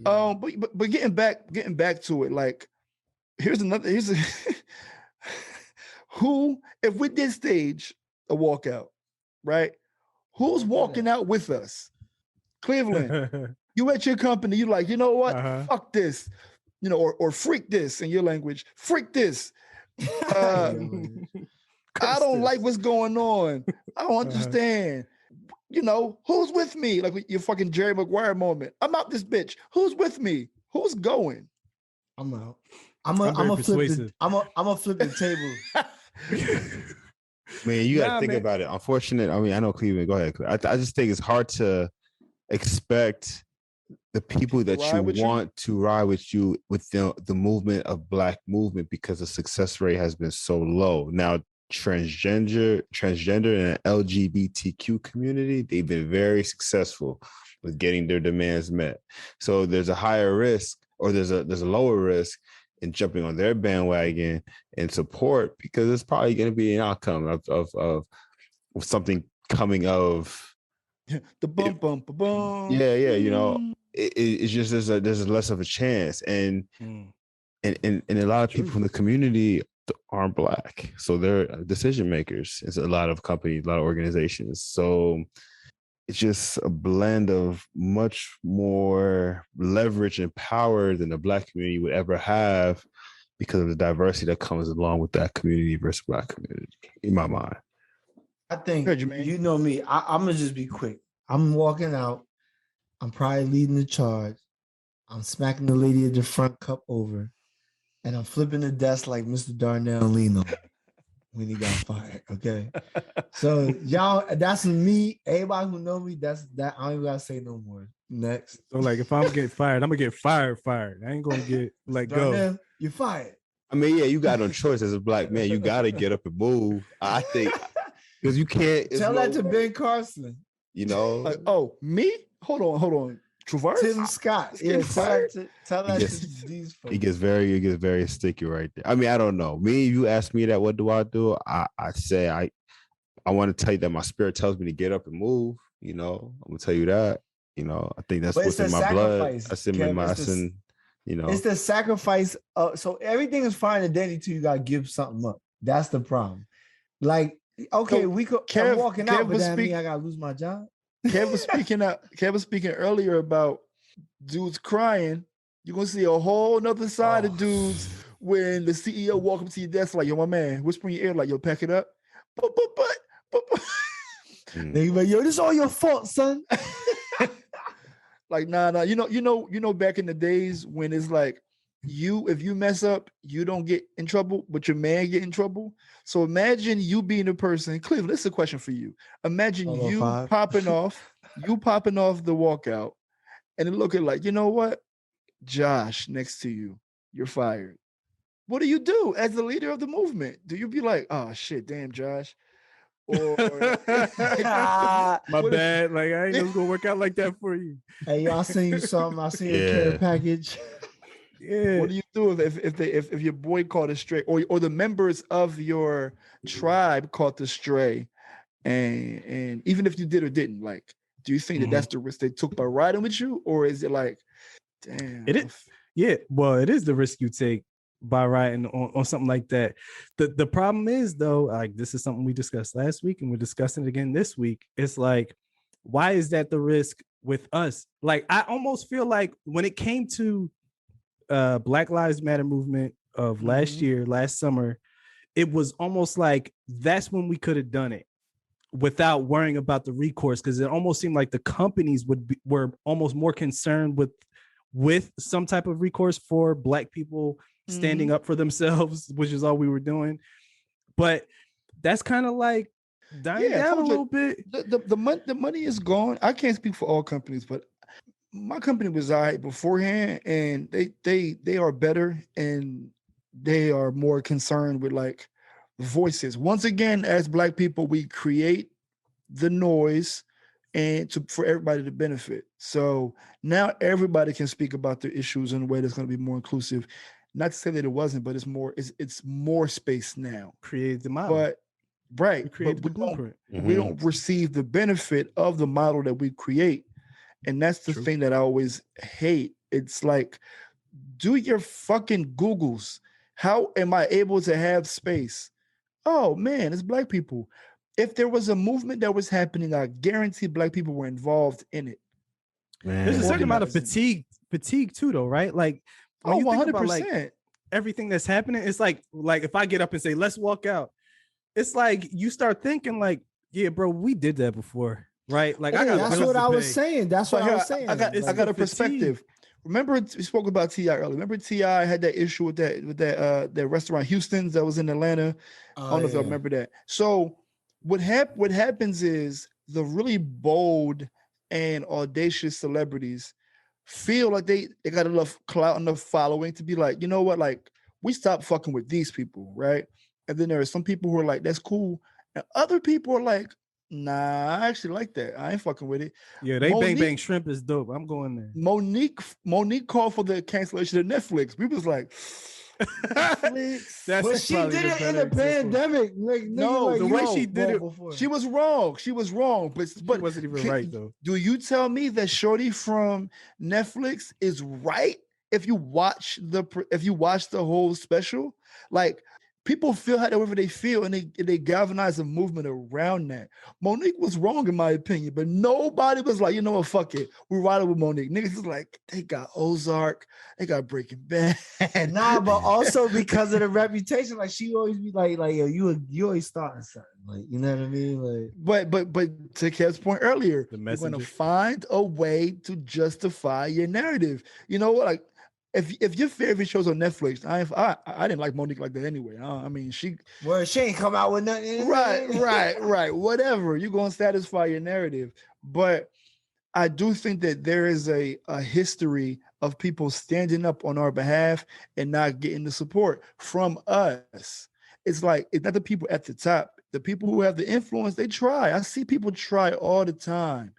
But getting back to it, like here's who, if we did stage a walkout, right? Who's walking out with us? Cleveland. You at your company, you like, you know what? Fuck this, or freak this in your language. Freak this. I don't like what's going on. I don't understand. You know, who's with me? Like your fucking Jerry Maguire moment. I'm out this bitch. Who's with me? Who's going? I'm out. I'm gonna flip the table. Man, you gotta think about it. Unfortunate. I mean, I know Cleveland. Go ahead. I just think it's hard to expect the people that you want to ride with you with the movement of Black movement, because the success rate has been so low. Now, transgender and LGBTQ community, they've been very successful with getting their demands met. So there's a higher risk, or there's a lower risk in jumping on their bandwagon and support, because it's probably going to be an outcome of something coming of the bum. Yeah, you know, it's just there's less of a chance, and a lot of people from the community aren't Black, so they're decision makers. It's a lot of companies, a lot of organizations, so it's just a blend of much more leverage and power than the Black community would ever have, because of the diversity that comes along with that community versus Black community, in my mind. I think, you know me, I'm going to just be quick. I'm walking out. I'm probably leading the charge. I'm smacking the lady at the front cup over, and I'm flipping the desk like Mr. Darnell Leno when he got fired. Okay. So y'all, that's me. Everybody who know me, that I don't even gotta say no more. Next. So like, if I'm getting fired, I'm gonna get fired. I ain't gonna get let Darnell, go. You're fired. I mean, yeah, you got no choice as a Black man. You gotta get up and move. I think, because you can't tell that to Ben Carson. You know. Oh, me? Hold on. Traverse? Tim Scott. Yeah, tell that to these folks. It gets very sticky right there. I mean, I don't know. Me, you ask me that, what do? I say I want to tell you that my spirit tells me to get up and move. You know, I'm gonna tell you that. You know, I think that's what's in my blood. That's in my sin. You know, it's the sacrifice. So everything is fine and dandy till you gotta give something up. That's the problem. Like, okay, so I'm walking out, but that mean I gotta lose my job. Kev was speaking earlier about dudes crying. You're gonna see a whole nother side of dudes when the CEO walk up to your desk like, yo, my man, whisper in your ear like, yo, pack it up. But. They like, yo, this is all your fault, son. Like, nah. You know, back in the days when it's like, if you mess up, you don't get in trouble, but your man get in trouble. So imagine you being a person. Cleveland, this is a question for you. Imagine you popping off the walkout, and it looking like, you know what, Josh next to you, you're fired. What do you do as the leader of the movement? Do you be like, oh shit, damn Josh? Or my bad. Like, I ain't know it's gonna work out like that for you. Hey, y'all send you something. I'll send you a care package. Yeah. What do you do if your boy caught a stray, or the members of your tribe caught the stray, and even if you did or didn't, like, do you think that that's the risk they took by riding with you, or is it like, damn? It is. Yeah, well, it is the risk you take by riding on something like that. The problem is, though, like, this is something we discussed last week, and we're discussing it again this week. It's like, why is that the risk with us? Like, I almost feel like when it came to Black Lives Matter movement of last summer, it was almost like that's when we could have done it without worrying about the recourse, because it almost seemed like the companies were almost more concerned with some type of recourse for Black people standing up for themselves, which is all we were doing. But that's kind of like dying down a little bit. The money is gone. I can't speak for all companies, but my company was all right beforehand, and they are better, and they are more concerned with like voices. Once again, as Black people, we create the noise and for everybody to benefit. So now everybody can speak about their issues in a way that's going to be more inclusive. Not to say that it wasn't, but it's more space now. Create the model. But we don't receive the benefit of the model that we create. And that's the thing that I always hate. It's like, do your fucking Googles. How am I able to have space? Oh man, it's Black people. If there was a movement that was happening, I guarantee Black people were involved in it. Man. There's a certain amount of fatigue too, though, right? Like, when you think 100%. About, like, everything that's happening, it's like if I get up and say, let's walk out, it's like you start thinking like, yeah, bro, we did that before, right? Like, that's what I was saying. That's what I was saying. I got a perspective. Remember, we spoke about T.I. earlier. Remember, T.I. had that issue with that restaurant Houston's that was in Atlanta. I don't know if I remember that. So what happens is the really bold and audacious celebrities feel like they got enough clout, enough following to be like, you know what, like we stopped fucking with these people, right? And then there are some people who are like, that's cool. And other people are like, nah, I actually like that. I ain't fucking with it. Yeah, they bang shrimp is dope. I'm going there. Monique called for the cancellation of Netflix. We was like, Netflix. But she did it in the pandemic. The way she did it before. She was wrong. But she wasn't even right though. Do you tell me that Shorty from Netflix is right? If you watch the whole special, like people feel however they feel, and they galvanize a movement around that. Monique was wrong in my opinion, but nobody was like, you know what, fuck it, we're riding with Monique. Niggas is like, they got Ozark, they got Breaking Bad. Nah, but also because of the reputation, like she always be like yo, you always starting something, like, you know what I mean, like. But to Kev's point earlier, you're gonna find a way to justify your narrative. You know what, like. If your favorite show's on Netflix, I didn't like Monique like that anyway. I mean, she ain't come out with nothing. Right. Whatever. You're gonna satisfy your narrative. But I do think that there is a history of people standing up on our behalf and not getting the support from us. It's like, it's not the people at the top. The people who have the influence, they try. I see people try all the time.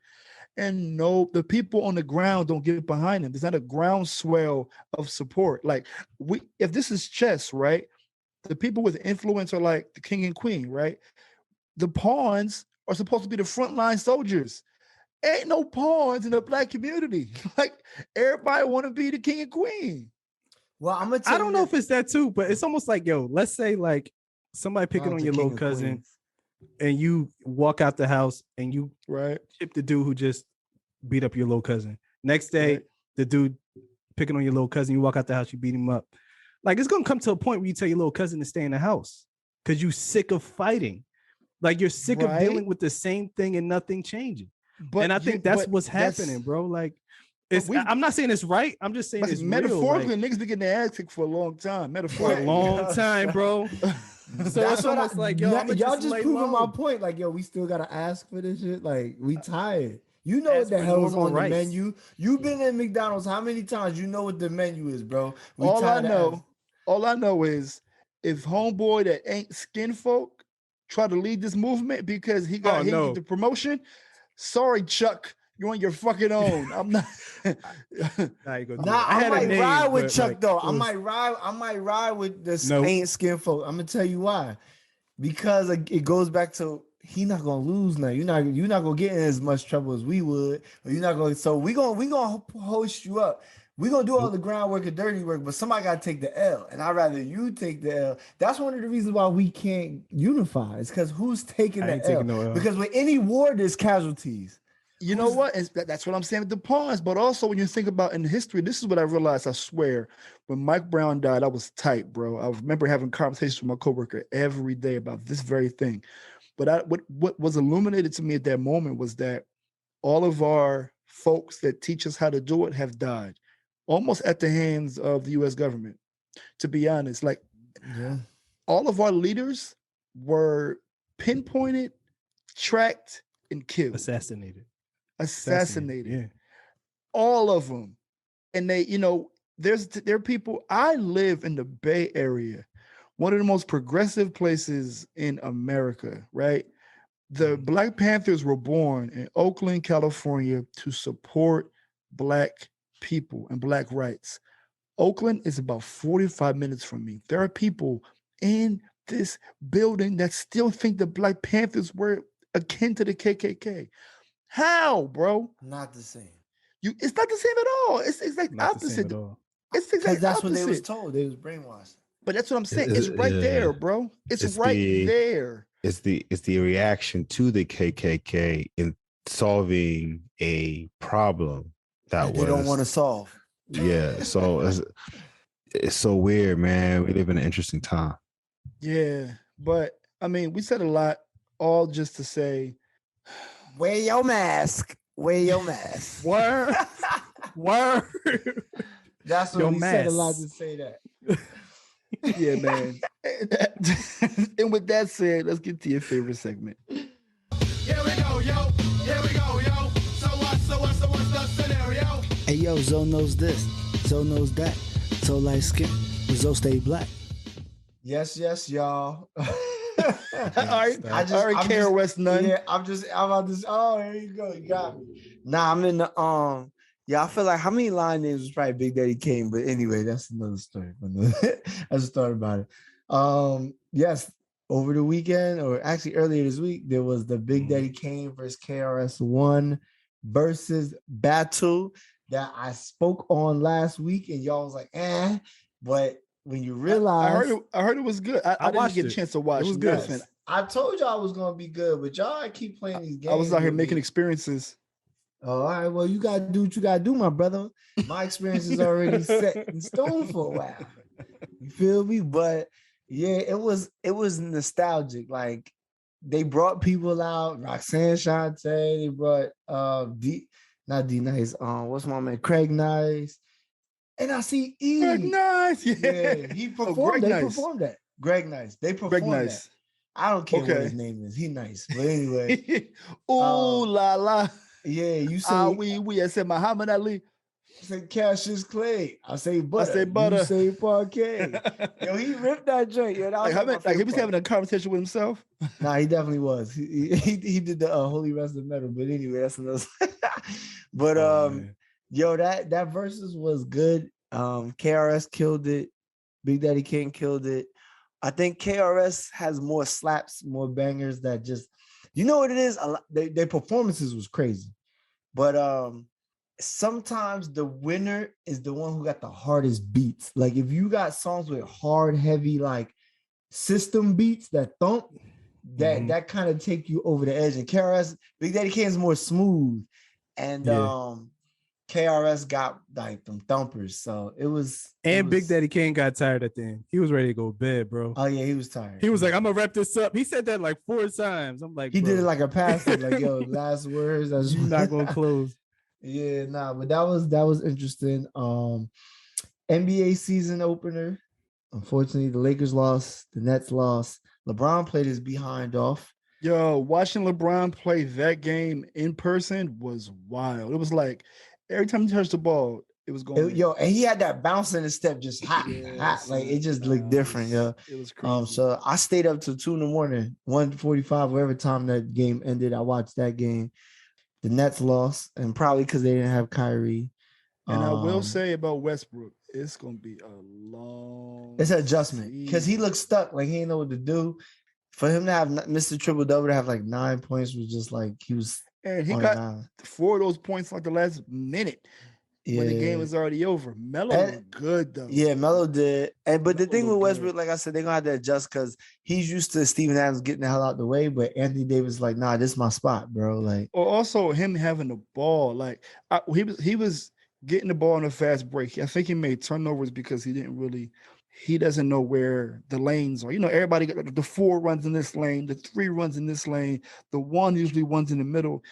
And no, the people on the ground don't get behind them. There's not a groundswell of support. Like if this is chess, right? The people with influence are like the king and queen, right? The pawns are supposed to be the frontline soldiers. Ain't no pawns in the Black community. Like everybody want to be the king and queen. Well, I don't know if it's that too, but it's almost like, yo, let's say like somebody picking on your little cousin. And you walk out the house and you chip the dude who just beat up your little cousin. Next day, the dude picking on your little cousin, you walk out the house, you beat him up. Like, it's going to come to a point where you tell your little cousin to stay in the house because you're sick of fighting. Like, you're sick of dealing with the same thing and nothing changing. And I think that's what's happening, bro. Like, I'm not saying it's right. I'm just saying it's metaphorically, real. Niggas been getting their ass kicked for a long time. Metaphorically. For a long time, bro. So that's almost like, yo, y'all just proving my point. Like, yo, we still gotta ask for this shit. Like, we tired. You know what the hell is on the menu. You've been at McDonald's how many times? You know what the menu is, bro. All I know is if homeboy that ain't skin folk try to lead this movement because he got the promotion, sorry, Chuck. You're on your fucking own. I'm not. I might ride with Chuck though. I might ride with this ain't skin folk. I'm gonna tell you why. Because it goes back to he not gonna lose now. You're not gonna get in as much trouble as we would. Or you're not going. So we gonna host you up. We're gonna do all the groundwork and dirty work, but somebody gotta take the L. And I'd rather you take the L. That's one of the reasons why we can't unify. It's because who's taking the L? No L? Because with any war, there's casualties. You know what? That's what I'm saying with the pawns. But also, when you think about in history, this is what I realized. I swear, when Mike Brown died, I was tight, bro. I remember having conversations with my coworker every day about this very thing. But what was illuminated to me at that moment was that all of our folks that teach us how to do it have died, almost at the hands of the U.S. government. To be honest, like all of our leaders were pinpointed, tracked, and killed, assassinated. Yeah. All of them. And they, there are people. I live in the Bay Area, one of the most progressive places in America, right? The Black Panthers were born in Oakland, California to support Black people and Black rights. Oakland is about 45 minutes from me. There are people in this building that still think the Black Panthers were akin to the KKK. How, bro? Not the same. It's not the same at all. It's like not opposite. It's exactly that's what they was told. They was brainwashed. But that's what I'm saying. It's right there, bro. It's right there. It's the reaction to the KKK in solving a problem that they don't want to solve. Yeah. So It's so weird, man. We live in an interesting time. Yeah, but I mean, we said a lot, all just to say, wear your mask. Wear your mask. Word. That's what we said a lot to say that. Yeah, man. And with that said, let's get to your favorite segment. Here we go, yo. Here we go, yo. So what's the scenario? Hey, yo, Zoe knows this. Zoe knows that. So light skin, Zoe stay black. Yes, y'all. I already care West none. Yeah, I'm about this. Oh, here you go. You got me. Nah, I'm in the yeah, I feel like how many line names was probably Big Daddy Kane, but anyway, that's another story. That's a story about it. Yes, over the weekend, or actually earlier this week, there was the Big Daddy Kane versus KRS-One versus battle that I spoke on last week, and y'all was like, but when you realize, I heard it was good. I didn't get a chance to watch. It was good. I told y'all I was gonna be good, but y'all keep playing these games. I was out here making experiences. Oh, all right. Well, you gotta do what you gotta do, my brother. My experience is already set in stone for a while. You feel me? But yeah, it was nostalgic. Like they brought people out, Roxanne Shante, they brought not D Nice, what's my man? Craig Nice. And I see E. Greg Nice, yeah. He performed. Performed that. Greg Nice. They performed that. I don't care what his name is. He nice. But anyway. Ooh la la. Yeah, you say we. I said Muhammad Ali. I say Cassius Clay. I say butter. You say parquet. Yo, he ripped that joint. Yo, that he was having a conversation with himself. Nah, he definitely was. He did the Holy Rest of Metal. But anyway, that's another. But yo, that versus was good. KRS killed it. Big Daddy Kane killed it. I think KRS has more slaps, more bangers that just. You know what it is? Their performances was crazy. But sometimes the winner is the one who got the hardest beats. Like if you got songs with hard, heavy, like system beats that thump, that kind of take you over the edge. And KRS, Big Daddy Kane is more smooth. And KRS got like them thumpers. So it was. Big Daddy Kane got tired at the end. He was ready to go to bed, bro. Oh yeah, he was tired. He was like, I'm gonna wrap this up. He said that like 4 times. I'm like, he did it like a pastor, like, yo, last words. You're not gonna close. Yeah, nah, but that was interesting. NBA season opener. Unfortunately, the Lakers lost, the Nets lost. LeBron played his behind off. Yo, watching LeBron play that game in person was wild. It was like every time he touched the ball, it was going. And he had that bounce in his step, just hot. Like it just looked different, yo. It was crazy. So I stayed up till 2 a.m, 1:45, whatever time that game ended. I watched that game. The Nets lost, and probably because they didn't have Kyrie. And I will say about Westbrook, it's gonna be a long. It's an adjustment because he looked stuck, like he didn't know what to do. For him to have Mr. Triple Double to have like 9 points was just like he was. And he got 4 of those points like the last minute when the game was already over. Melo looked good though. Yeah, Melo did. But the thing with Westbrook, like I said, they're gonna have to adjust because he's used to Steven Adams getting the hell out the way. But Anthony Davis, like, nah, this is my spot, bro. Like, or also him having the ball. Like he was getting the ball in a fast break. I think he made turnovers because he doesn't know where the lanes are. You know, everybody got the 4 runs in this lane, the 3 runs in this lane, the 1 usually one's in the middle.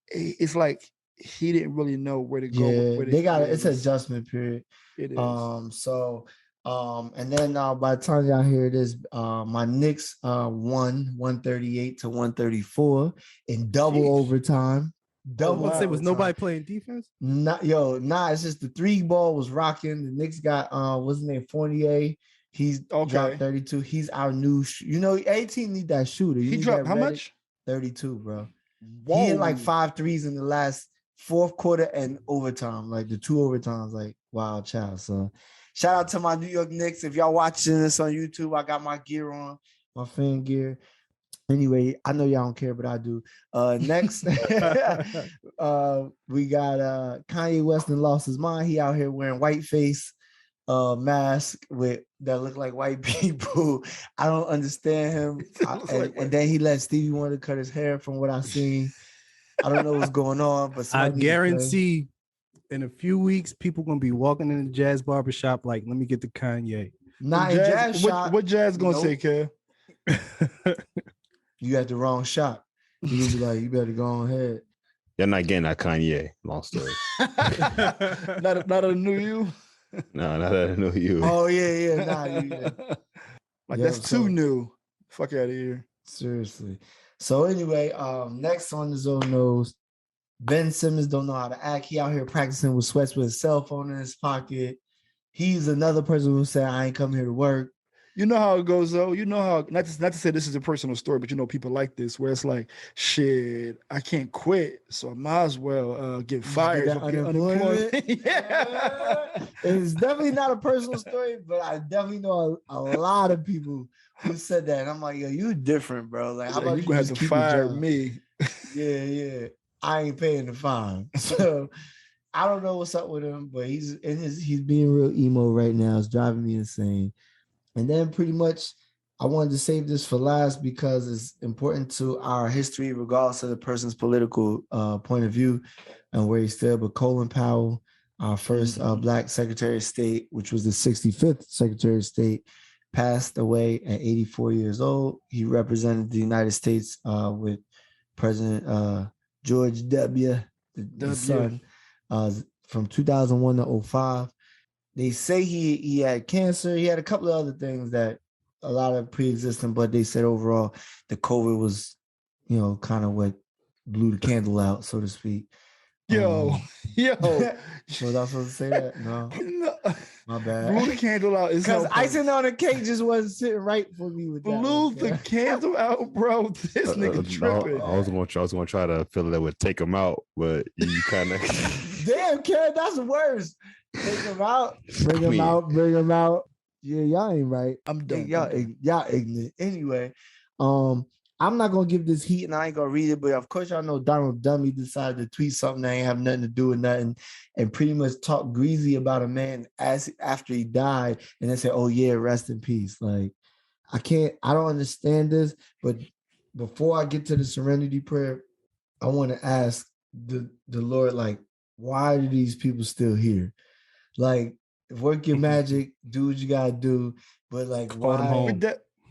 It's like he didn't really know where to go. Yeah, they got it's an adjustment period. It is. And then by the time y'all hear this, my Knicks won 138-134 in double overtime. Was nobody playing defense? It's just the 3 ball was rocking. The Knicks got what's his name, Fournier. He's dropped 32. He's our new every team need that shooter. He dropped how much? 32, bro. Whoa. He hit like 5 threes in the last 4th quarter and overtime, like the 2 overtimes, like wow, child. So shout out to my New York Knicks. If y'all watching this on YouTube, I got my gear on, my fan gear. Anyway, I know y'all don't care, but I do. Next, we got Kanye West and lost his mind. He out here wearing white face mask that look like white people. I don't understand him. And then he let Stevie Wonder cut his hair from what I seen. I don't know what's going on, but I guarantee in a few weeks, people gonna be walking in the jazz barbershop like, let me get the Kanye. Not in jazz shop. What jazz gonna say, Kev? You got the wrong shop. You gonna be like, you better go ahead. You're not getting that Kanye. Long story. not a new you. No, not a new you. Oh yeah. Nah, like that's too new. Fuck out of here. Seriously. So anyway, next on the Zone Knows, Ben Simmons don't know how to act. He out here practicing with sweats with his cell phone in his pocket. He's another person who said, I ain't come here to work. You know how it goes, though. You know how, not to say this is a personal story, but you know, people like this, where it's like, shit, I can't quit, so I might as well get fired. Get unemployment. Yeah. It's definitely not a personal story, but I definitely know a lot of people who said that. And I'm like, yo, you different, bro. Like, how about you gonna have to fire me? Yeah. I ain't paying the fine. So I don't know what's up with him, but he's being real emo right now. It's driving me insane. And then pretty much I wanted to save this for last because it's important to our history, regardless of the person's political point of view and where he stood. But Colin Powell, our first Black Secretary of State, which was the 65th Secretary of State, passed away at 84 years old. He represented the United States with President George W., the son, from 2001 to 2005. They say he had cancer. He had a couple of other things that a lot of pre-existing, but they said overall the COVID was, kind of what blew the candle out, so to speak. Yo. So that's supposed to say that? No. My bad. Blew the candle out. Because icing on the cake just wasn't sitting right for me with that. Blew the candle out, bro. This nigga tripping. I was gonna try to fill it with take him out, but you kind of damn, Karen, that's worse. Take him out, bring him out. Yeah, y'all ain't right. I'm done. Y'all ignorant. Anyway, I'm not gonna give this heat and I ain't gonna read it, but of course y'all know Donald Dummy decided to tweet something that ain't have nothing to do with nothing and pretty much talk greasy about a man after he died and then say, oh yeah, rest in peace. Like, I don't understand this, but before I get to the serenity prayer, I want to ask the Lord, like, why are these people still here? Like, work your magic, do what you gotta do, but like, call them home.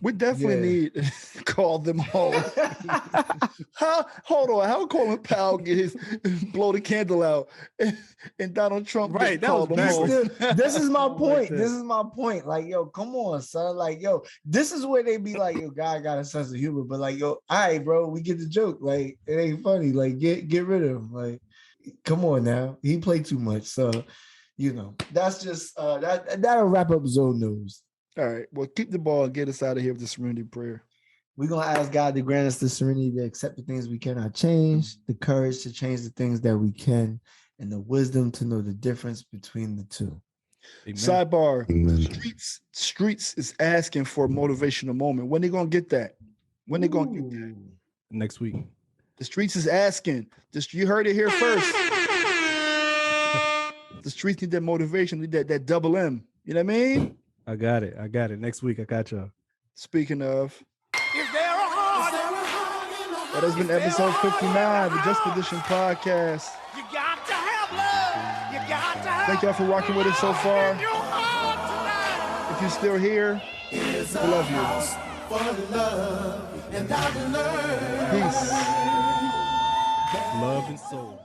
We definitely need call them home. Hold on, how Colin Powell blow the candle out and Donald Trump right? That was home. This is my point. This is my point. Like, yo, come on, son. Like, yo, this is where they be like, yo, God got a sense of humor, but like, yo, all right, bro, we get the joke. Like, it ain't funny. Like, get rid of him. Like, come on now. He played too much. So, that's just that'll wrap up Zone News. All right. Well, keep the ball and get us out of here with the serenity prayer. We're going to ask God to grant us the serenity to accept the things we cannot change, the courage to change the things that we can, and the wisdom to know the difference between the two. Amen. Sidebar. Amen. Streets is asking for a motivational moment. When they going to get that? When they going to get that? Next week. The streets is asking. You heard it here first. The streets need that motivation, need that double M. You know what I mean? I got it. Next week, I got y'all. Speaking of, that has been episode 59 of the Juxtaposition Podcast. You got to have love. You got to have. Thank y'all for rocking with us so far. If you're still here, we love you. Peace. Love and soul.